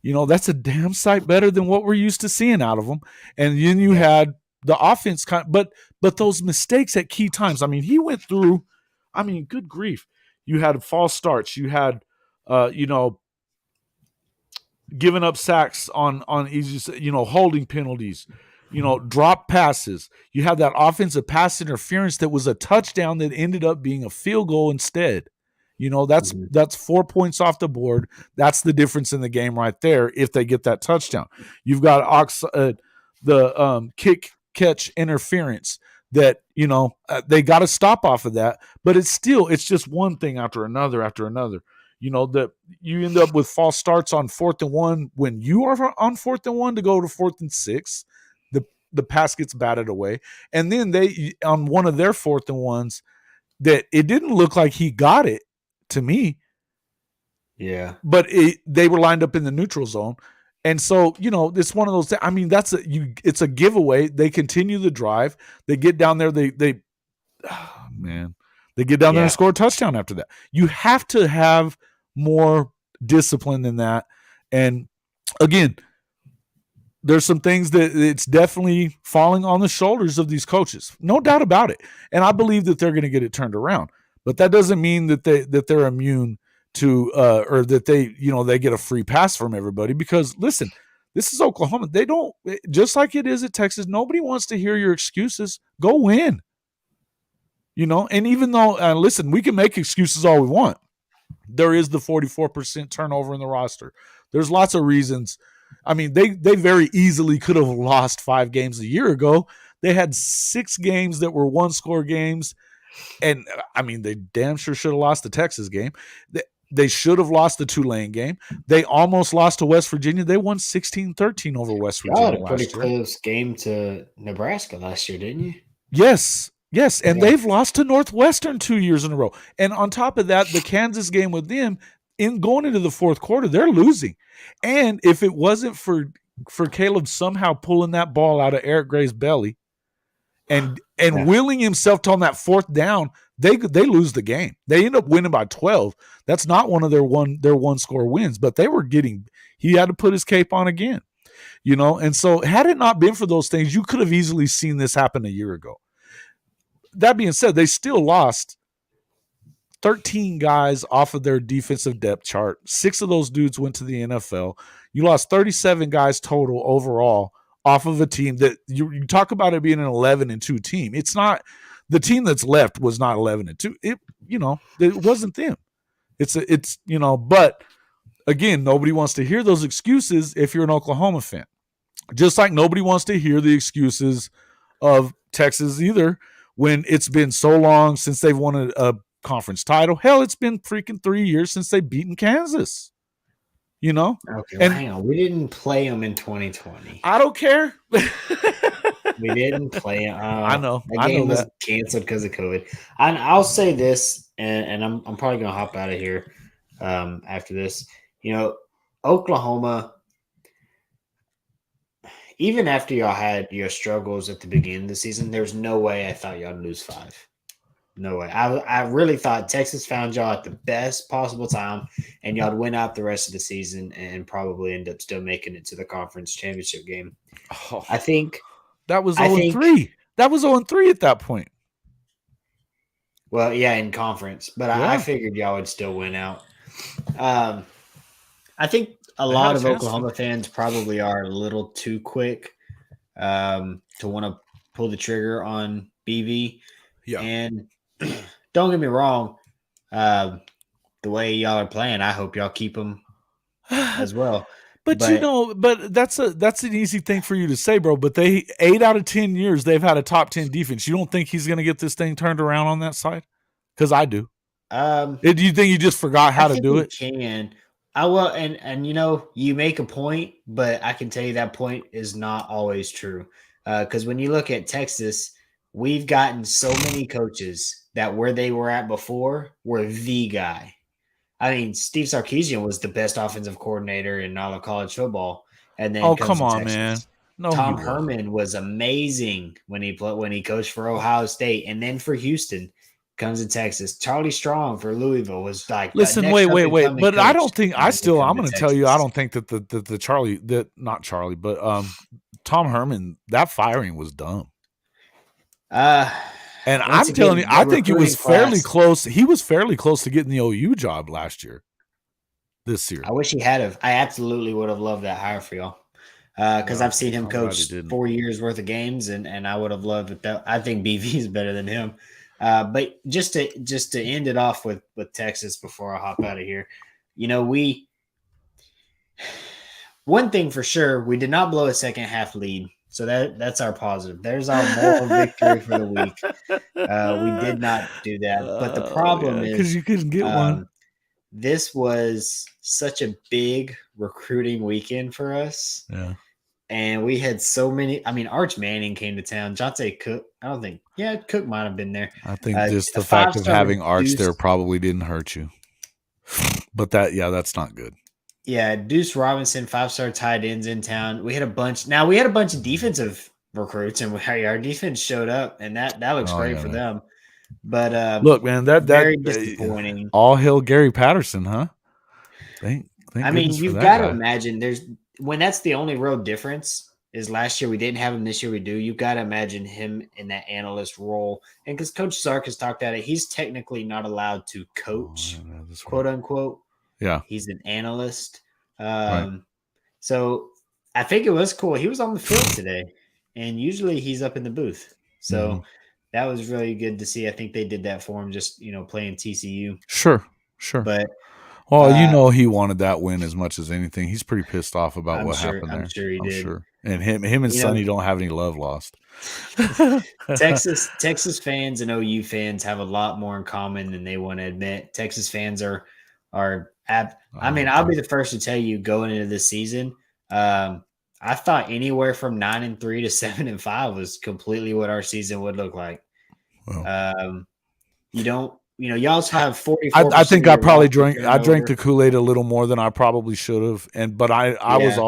That's a damn sight better than what we're used to seeing out of them. And then you had the offense but those mistakes at key times. I mean, he went through, good grief. You had false starts. You had giving up sacks on easy, holding penalties, drop passes. You had that offensive pass interference that was a touchdown that ended up being a field goal instead. That's 4 points off the board. That's the difference in the game right there if they get that touchdown. You've got the kick catch interference that, they got to stop off of that. But it's just one thing after another. That you end up with false starts on 4th and 1 when you are on 4th and 1 to go to 4th and 6. The pass gets batted away. And then they, on one of their 4th and 1s, that it didn't look like he got it to me. Yeah. But they were lined up in the neutral zone. And so, it's one of those, it's a giveaway. They continue the drive. They get down there. They get down there and score a touchdown after that. You have to have more discipline than that. And again, there's some things that it's definitely falling on the shoulders of these coaches. No doubt about it. And I believe that they're going to get it turned around. But that doesn't mean that they're immune to or that they get a free pass from everybody, because listen, this is Oklahoma. They don't, just like it is at Texas, nobody wants to hear your excuses. Go win. And even though listen, we can make excuses all we want. There is the 44% turnover in the roster. There's lots of reasons. They very easily could have lost 5 games a year ago. They had 6 games that were one-score games. And, they damn sure should have lost the Texas game. They should have lost the Tulane game. They almost lost to West Virginia. They won 16-13 over West Virginia last year. Pretty close game to Nebraska last year, didn't you? Yes. And they've lost to Northwestern 2 years in a row. And on top of that, the Kansas game with them, going into the fourth quarter, they're losing. And if it wasn't for Caleb somehow pulling that ball out of Eric Gray's belly and willing himself to on that 4th down, they lose the game. They end up winning by 12. That's not one of their one-score wins, but he had to put his cape on again. And so had it not been for those things, you could have easily seen this happen a year ago. That being said, they still lost 13 guys off of their defensive depth chart. 6 of those dudes went to the NFL. You lost 37 guys total overall off of a team that you talk about it being an 11-2 team. It's not, the team that's left was not 11-2. It wasn't them. But again, nobody wants to hear those excuses if you're an Oklahoma fan. Just like nobody wants to hear the excuses of Texas either, when it's been so long since they've won a conference title. Hell, it's been freaking 3 years since they've beaten Kansas. Okay, hang on. We didn't play them in 2020. I don't care. We didn't play them. I know. That game was canceled because of COVID. And I'll say this, and I'm probably going to hop out of here after this. Oklahoma, even after y'all had your struggles at the beginning of the season, there's no way I thought y'all would lose 5. No way. I really thought Texas found y'all at the best possible time, and y'all would win out the rest of the season and probably end up still making it to the conference championship game. Oh, I think that was I 0-3. That was 0-3 at that point. Well, yeah, in conference, but I figured y'all would still win out. I think a lot of Oklahoma fans probably are a little too quick to want to pull the trigger on BV. Yeah. And don't get me wrong, the way y'all are playing, I hope y'all keep them as well. But that's an easy thing for you to say, bro. But 8 out of 10 years they've had a top 10 defense. You don't think he's going to get this thing turned around on that side? Because I do. Do you think you just forgot how to do it? Can. I will, and you make a point, but I can tell you that point is not always true. Because when you look at Texas, we've gotten so many coaches that where they were at before were the guy. I mean, Steve Sarkisian was the best offensive coordinator in all of college football, and then come on, man. No, Tom Herman was amazing when he coached for Ohio State, and then for Houston. Comes to Texas. Charlie Strong for Louisville was like. Listen, wait. But I don't think I'm going to tell you. I don't think that Tom Herman, that firing was dumb. And I'm telling you, I think it was fairly close. He was fairly close to getting the OU job last year. This year, I wish he had. I absolutely would have loved that hire for y'all. Because I've seen him coach 4 years worth of games, and I would have loved it. I think BV is better than him. But just to end it off with Texas before I hop out of here, one thing for sure, we did not blow a second half lead. So that's our positive. There's our moral victory for the week. We did not do that. But the problem is because you couldn't get one. This was such a big recruiting weekend for us. Yeah. And we had so many. I mean, Arch Manning came to town. Jonte Cook, I don't think. Yeah, Cook might have been there. I think just the fact of having Arch there probably didn't hurt you. But that's not good. Yeah, Deuce Robinson, 5-star tight ends in town. We had a bunch. Now we had a bunch of defensive recruits, and our defense showed up, and that looks great for them. But look, man, that very disappointing. All hail Gary Patterson, huh? I mean, you've got to imagine when that's the only real difference is last year we didn't have him, this year we do. You've got to imagine him in that analyst role. And because Coach Sark has talked about it, he's technically not allowed to coach, quote unquote. Yeah. He's an analyst. Right. So I think it was cool. He was on the field today, and usually he's up in the booth. So that was really good to see. I think they did that for him, just, playing TCU. Sure. But he wanted that win as much as anything. He's pretty pissed off about what happened there. I'm sure he did. Sure. And him and Sonny don't have any love lost. Texas fans and OU fans have a lot more in common than they want to admit. Texas fans are I'll be the first to tell you going into this season, I thought anywhere from 9-3 to 7-5 was completely what our season would look like. Well, y'all have 44. I think I probably drank the Kool-Aid a little more than I probably should have. But I was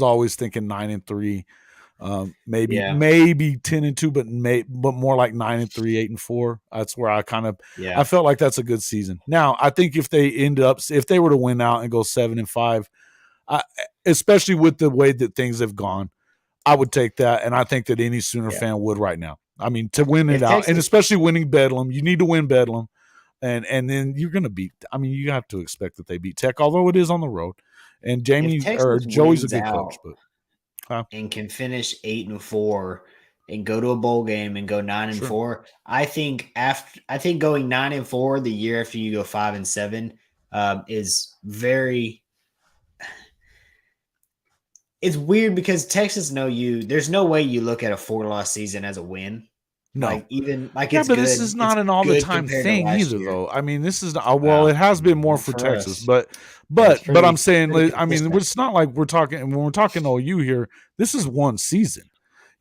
always thinking 9-3, maybe 10-2, but more like 9-3, 8-4. That's where I kind of I felt like that's a good season. Now I think if they were to win out and go 7-5, especially with the way that things have gone, I would take that, and I think that any Sooner fan would right now. I mean, to win it out, and especially winning Bedlam, you need to win Bedlam, and then you're going to beat. I mean, you have to expect that they beat Tech, although it is on the road. And Joey's a good coach, but and can finish 8-4 and go to a bowl game and go 9-4. Sure. I think going 9-4 the year after you go 5-7 is very. It's weird because Texas there's no way you look at a 4-loss season as a win. No, but this is not an all the time thing either, though. I mean, this is it has been more for Texas, but I'm saying, it's not like we're talking when we're talking OU here. This is one season,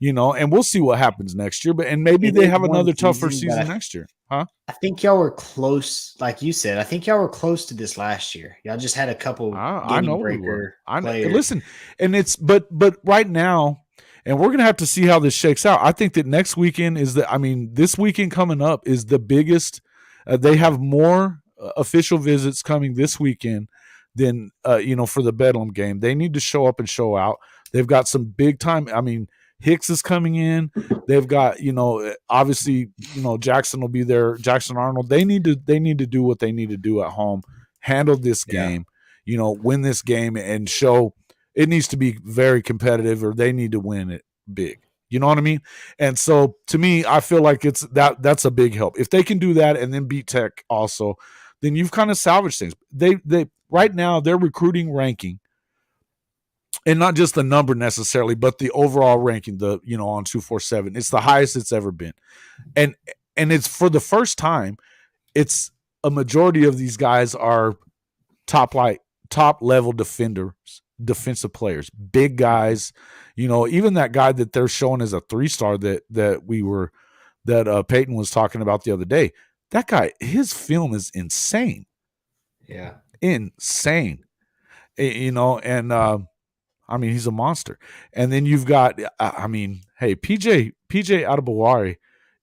and we'll see what happens next year. But maybe they have another tougher season next year, huh? I think y'all were close, like you said. I think y'all were close to this last year. Y'all just had a couple. I know we were. Listen, and it's but right now, And we're going to have to see how this shakes out. I think that next weekend this weekend coming up is the biggest. They have more official visits coming this weekend than, for the Bedlam game. They need to show up and show out. They've got some big time. I mean, Hicks is coming in. They've got, obviously, Jackson will be there. Jackson Arnold. They need to do what they need to do at home. Handle this game, win this game and show it needs to be very competitive, or they need to win it big. You know what I mean? And so to me, I feel like that's a big help. If they can do that and then beat Tech also, then you've kind of salvaged things. They right now their recruiting ranking, and not just the number necessarily, but the overall ranking, on 247, it's the highest it's ever been. And it's for the first time, it's a majority of these guys are top level defensive players, big guys, even that guy that they're showing as a 3-star that Peyton was talking about the other day. That guy, his film is insane. Yeah. Insane. And he's a monster. And then you've got, PJ Adebawari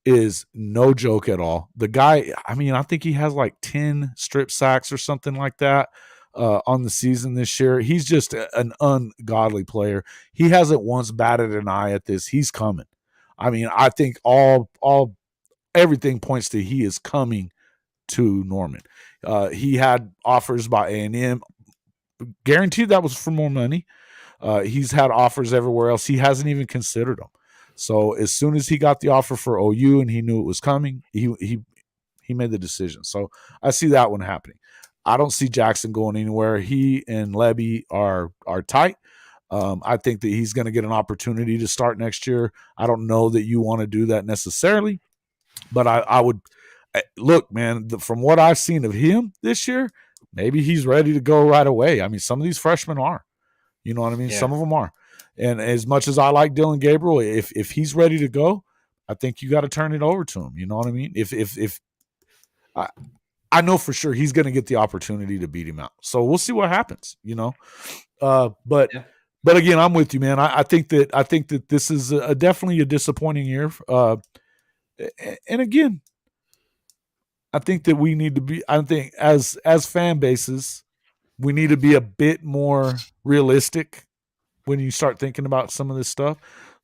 is no joke at all. The guy, I think he has like 10 strip sacks or something like that on the season this year. He's just an ungodly player. He hasn't once batted an eye at this. He's coming. I think everything points to he is coming to Norman. He had offers by A&M. Guaranteed that was for more money. He's had offers everywhere else. He hasn't even considered them. So as soon as he got the offer for OU and he knew it was coming, he made the decision. So I see that one happening. I don't see Jackson going anywhere. He and Levy are tight. I think that he's going to get an opportunity to start next year. I don't know that you want to do that necessarily, but I would look, man, from what I've seen of him this year, maybe he's ready to go right away. Some of these freshmen are. You know what I mean? Yeah. Some of them are. And as much as I like Dylan Gabriel, if he's ready to go, I think you got to turn it over to him. You know what I mean? If I know for sure he's going to get the opportunity to beat him out. So we'll see what happens, But again, I'm with you, man. I think that this is definitely a disappointing year. And again, I think that we need to be. I think as fan bases, we need to be a bit more realistic when you start thinking about some of this stuff.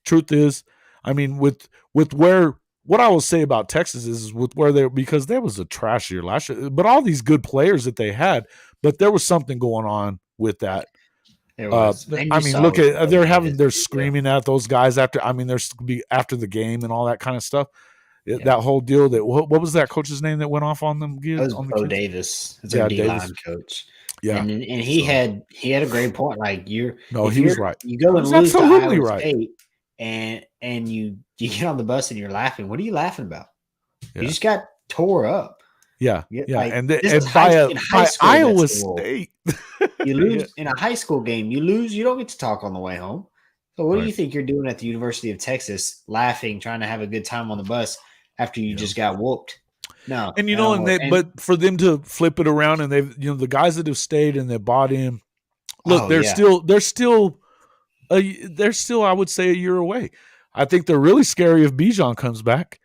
Truth is, with what I will say about Texas is with where they, because there was a trash year last year, but all these good players that they had, but there was something going on with that. Look at they're screaming at those guys after. There's be after the game and all that kind of stuff. Yeah. That whole deal. What was that coach's name that went off on them? That was Bo Davis. It's our D-line coach. Yeah, and he had a great point. Like he was right. You go and lose to Iowa State, and you get on the bus and you're laughing. What are you laughing about? Yeah. You just got tore up. Yeah, and by Iowa State, you lose in a high school game. You lose. You don't get to talk on the way home. So what do you think you're doing at the University of Texas, laughing, trying to have a good time on the bus after you just got whooped? No, and but for them to flip it around, and they've the guys that have stayed and they bought in. Look, they're still I would say a year away. I think they're really scary if Bijan comes back.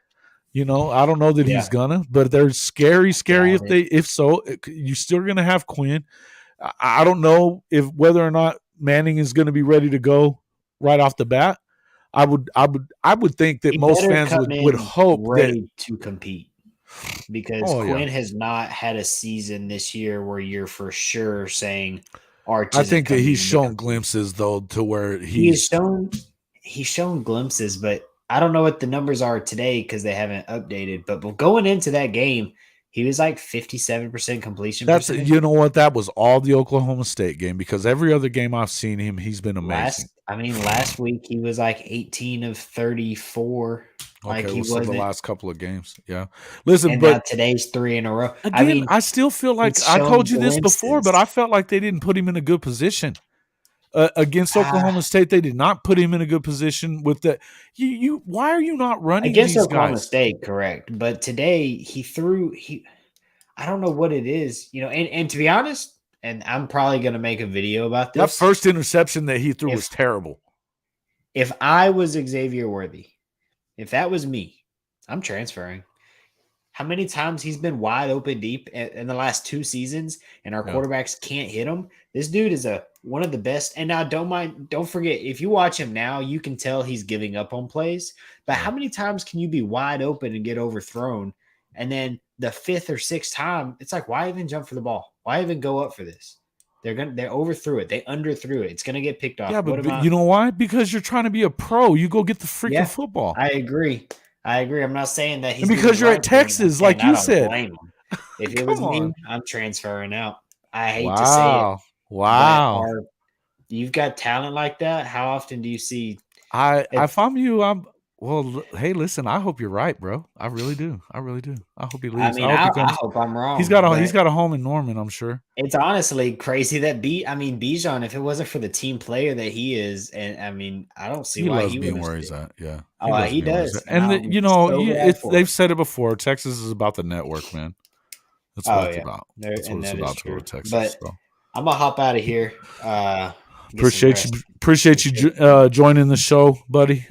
I don't know that he's gonna, but they're scary if so. You're still gonna have Quinn. I don't know whether or not Manning is going to be ready to go right off the bat. I would think that most fans would hope ready to compete. Because Quinn has not had a season this year where you're for sure saying Arch. I think that he's shown glimpses though to where he's shown glimpses, but I don't know what the numbers are today because they haven't updated. But going into that game, he was like 57% completion. That was all the Oklahoma State game, because every other game I've seen him, he's been amazing. Last week he was like 18 of 34. Okay, the last couple of games. Yeah. Listen, but today's 3 in a row. Again, I still feel like I told you this before, but I felt like they didn't put him in a good position. Against Oklahoma State, they did not put him in a good position with the why are you not running against these Oklahoma guys? State, correct. But today he threw I don't know what it is, and to be honest, and I'm probably gonna make a video about this. That first interception that he threw was terrible. If I was Xavier Worthy, if that was me, I'm transferring. How many times he's been wide open deep in the last 2 seasons, and our quarterbacks can't hit him? This dude is one of the best. And now, don't forget, if you watch him now, you can tell he's giving up on plays. But how many times can you be wide open and get overthrown? And then the 5th or 6th time, it's like, why even jump for the ball? Why even go up for this? They overthrew it. They underthrew it. It's gonna get picked off. Yeah, but you know why? Because you're trying to be a pro. You go get the freaking football. I agree. I'm not saying that he's and because you're at Texas, like you said. If it was me, I'm transferring out. I hate to say it. Wow. You've got talent like that. How often do you see? If I'm you, hey, listen, I hope you're right, bro. I really do. I hope he leaves. I hope I'm wrong. He's got a home in Norman, I'm sure. It's honestly crazy that Bijan, if it wasn't for the team player that he is, and I don't see why loves he being where he's at. Yeah. He does. And they've said it before. Texas is about the network, man. That's what it's about. That's what it's about to go to Texas. But I'm gonna hop out of here. Appreciate you joining the show, buddy.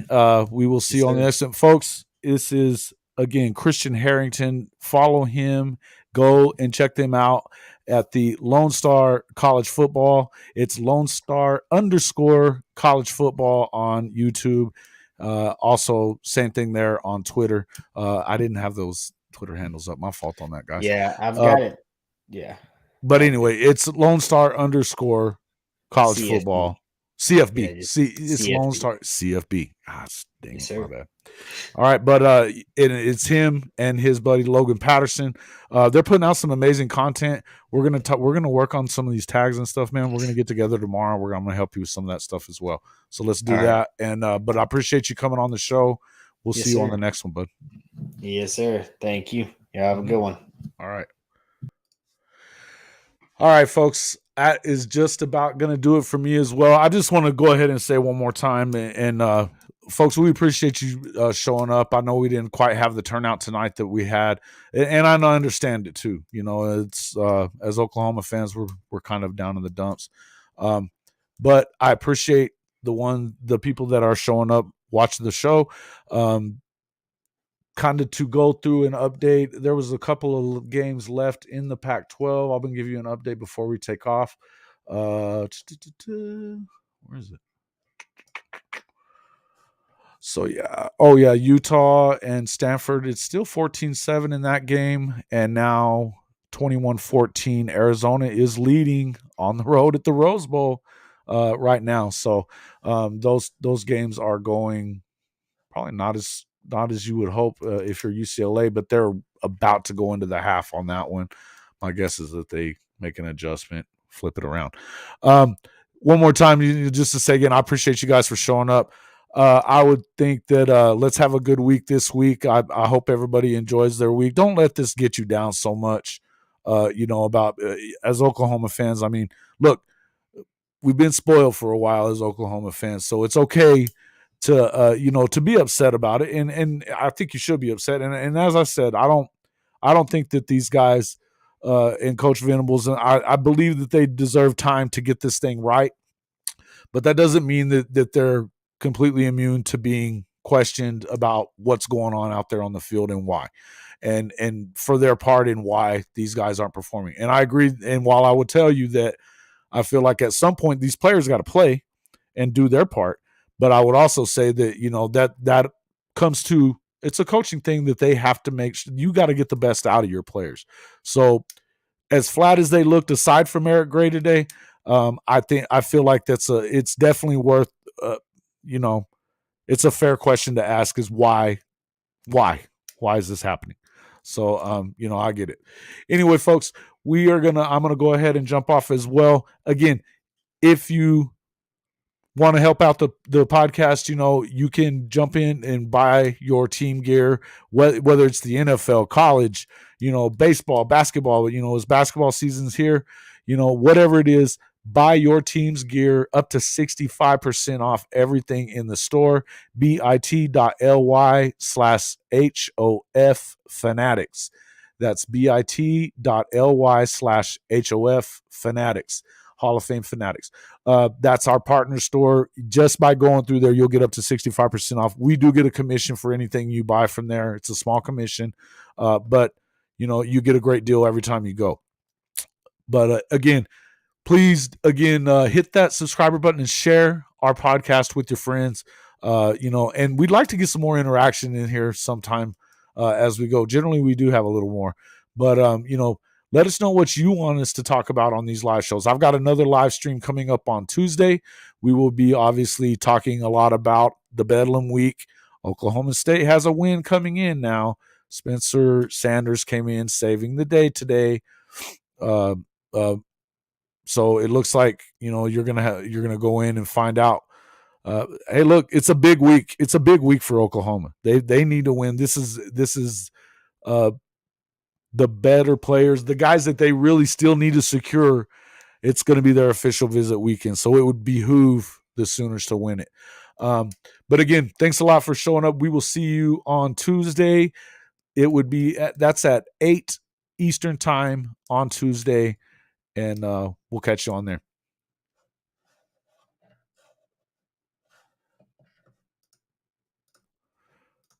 We will see you on the next one, folks. This is again Christian Harrington. Follow him. Go and check them out at the Lone Star College Football. It's Lone Star _ College Football on YouTube. Also, same thing there on Twitter. I didn't have those Twitter handles up. My fault on that, guys. Yeah, I've got it. Yeah. But anyway, it's Lone Star _ College CFB. Football. CFB. Yeah, it's CFB. Lone Star CFB. Dang it, my bad. All right, but it's him and his buddy Logan Patterson. They're putting out some amazing content. We're gonna work on some of these tags and stuff, man. We're gonna get together tomorrow. I'm gonna help you with some of that stuff as well. So let's do that. And but I appreciate you coming on the show. We'll see you on the next one, bud. Yes, sir. Thank you. Yeah, have a good one. All right, folks. That is just about going to do it for me as well. I just want to go ahead and say one more time, and folks, we appreciate you showing up. I know we didn't quite have the turnout tonight that we had, and I understand it too. You know, it's as Oklahoma fans, we're kind of down in the dumps, but I appreciate the people that are showing up, watching the show. Kind of to go through an update. There was a couple of games left in the Pac-12. I'm going to give you an update before we take off. Where is it? So, yeah. Oh, yeah, Utah and Stanford. It's still 14-7 in that game. And now 21-14. Arizona is leading on the road at the Rose Bowl right now. So, those games are going probably not as you would hope if you're UCLA, but they're about to go into the half on that one. My guess is that they make an adjustment, flip it around. One more time, just to say again, I appreciate you guys for showing up. I would think that let's have a good week this week. I hope everybody enjoys their week. Don't let this get you down so much, about as Oklahoma fans. I mean, look, we've been spoiled for a while as Oklahoma fans, so it's okay to be upset about it, and I think you should be upset. And as I said, I don't think that these guys and Coach Venables, and I believe that they deserve time to get this thing right, but that doesn't mean that they're completely immune to being questioned about what's going on out there on the field and why, and for their part in why these guys aren't performing. And I agree. And while I would tell you that I feel like at some point these players got to play and do their part, but I would also say that, that comes to, it's a coaching thing that they have to make sure you got to get the best out of your players. So as flat as they looked, aside from Garrett Greene today, I feel like it's definitely worth, it's a fair question to ask is why is this happening? So, I get it. Anyway, folks, I'm going to go ahead and jump off as well. Again, if you want to help out the podcast, you can jump in and buy your team gear, whether it's the NFL, college, baseball, basketball, as basketball season's here, whatever it is, buy your team's gear up to 65% off everything in the store. bit.ly/HOF Fanatics. That's bit.ly/HOF Fanatics. Hall of Fame Fanatics. That's our partner store. Just by going through there, you'll get up to 65% off. We do get a commission for anything you buy from there. It's a small commission, but you get a great deal every time you go. But again, please, hit that subscriber button and share our podcast with your friends. And we'd like to get some more interaction in here sometime as we go. Generally, we do have a little more. But, let us know what you want us to talk about on these live shows. I've got another live stream coming up on Tuesday. We will be obviously talking a lot about the Bedlam Week. Oklahoma State has a win coming in now. Spencer Sanders came in saving the day today. So it looks like, you're gonna go in and find out. Hey, look, it's a big week. It's a big week for Oklahoma. They need to win. This is the better players, the guys that they really still need to secure. It's going to be their official visit weekend, so it would behoove the Sooners to win it. But again, thanks a lot for showing up. We will see you on Tuesday. It would be that's at 8 Eastern time on Tuesday, and we'll catch you on there.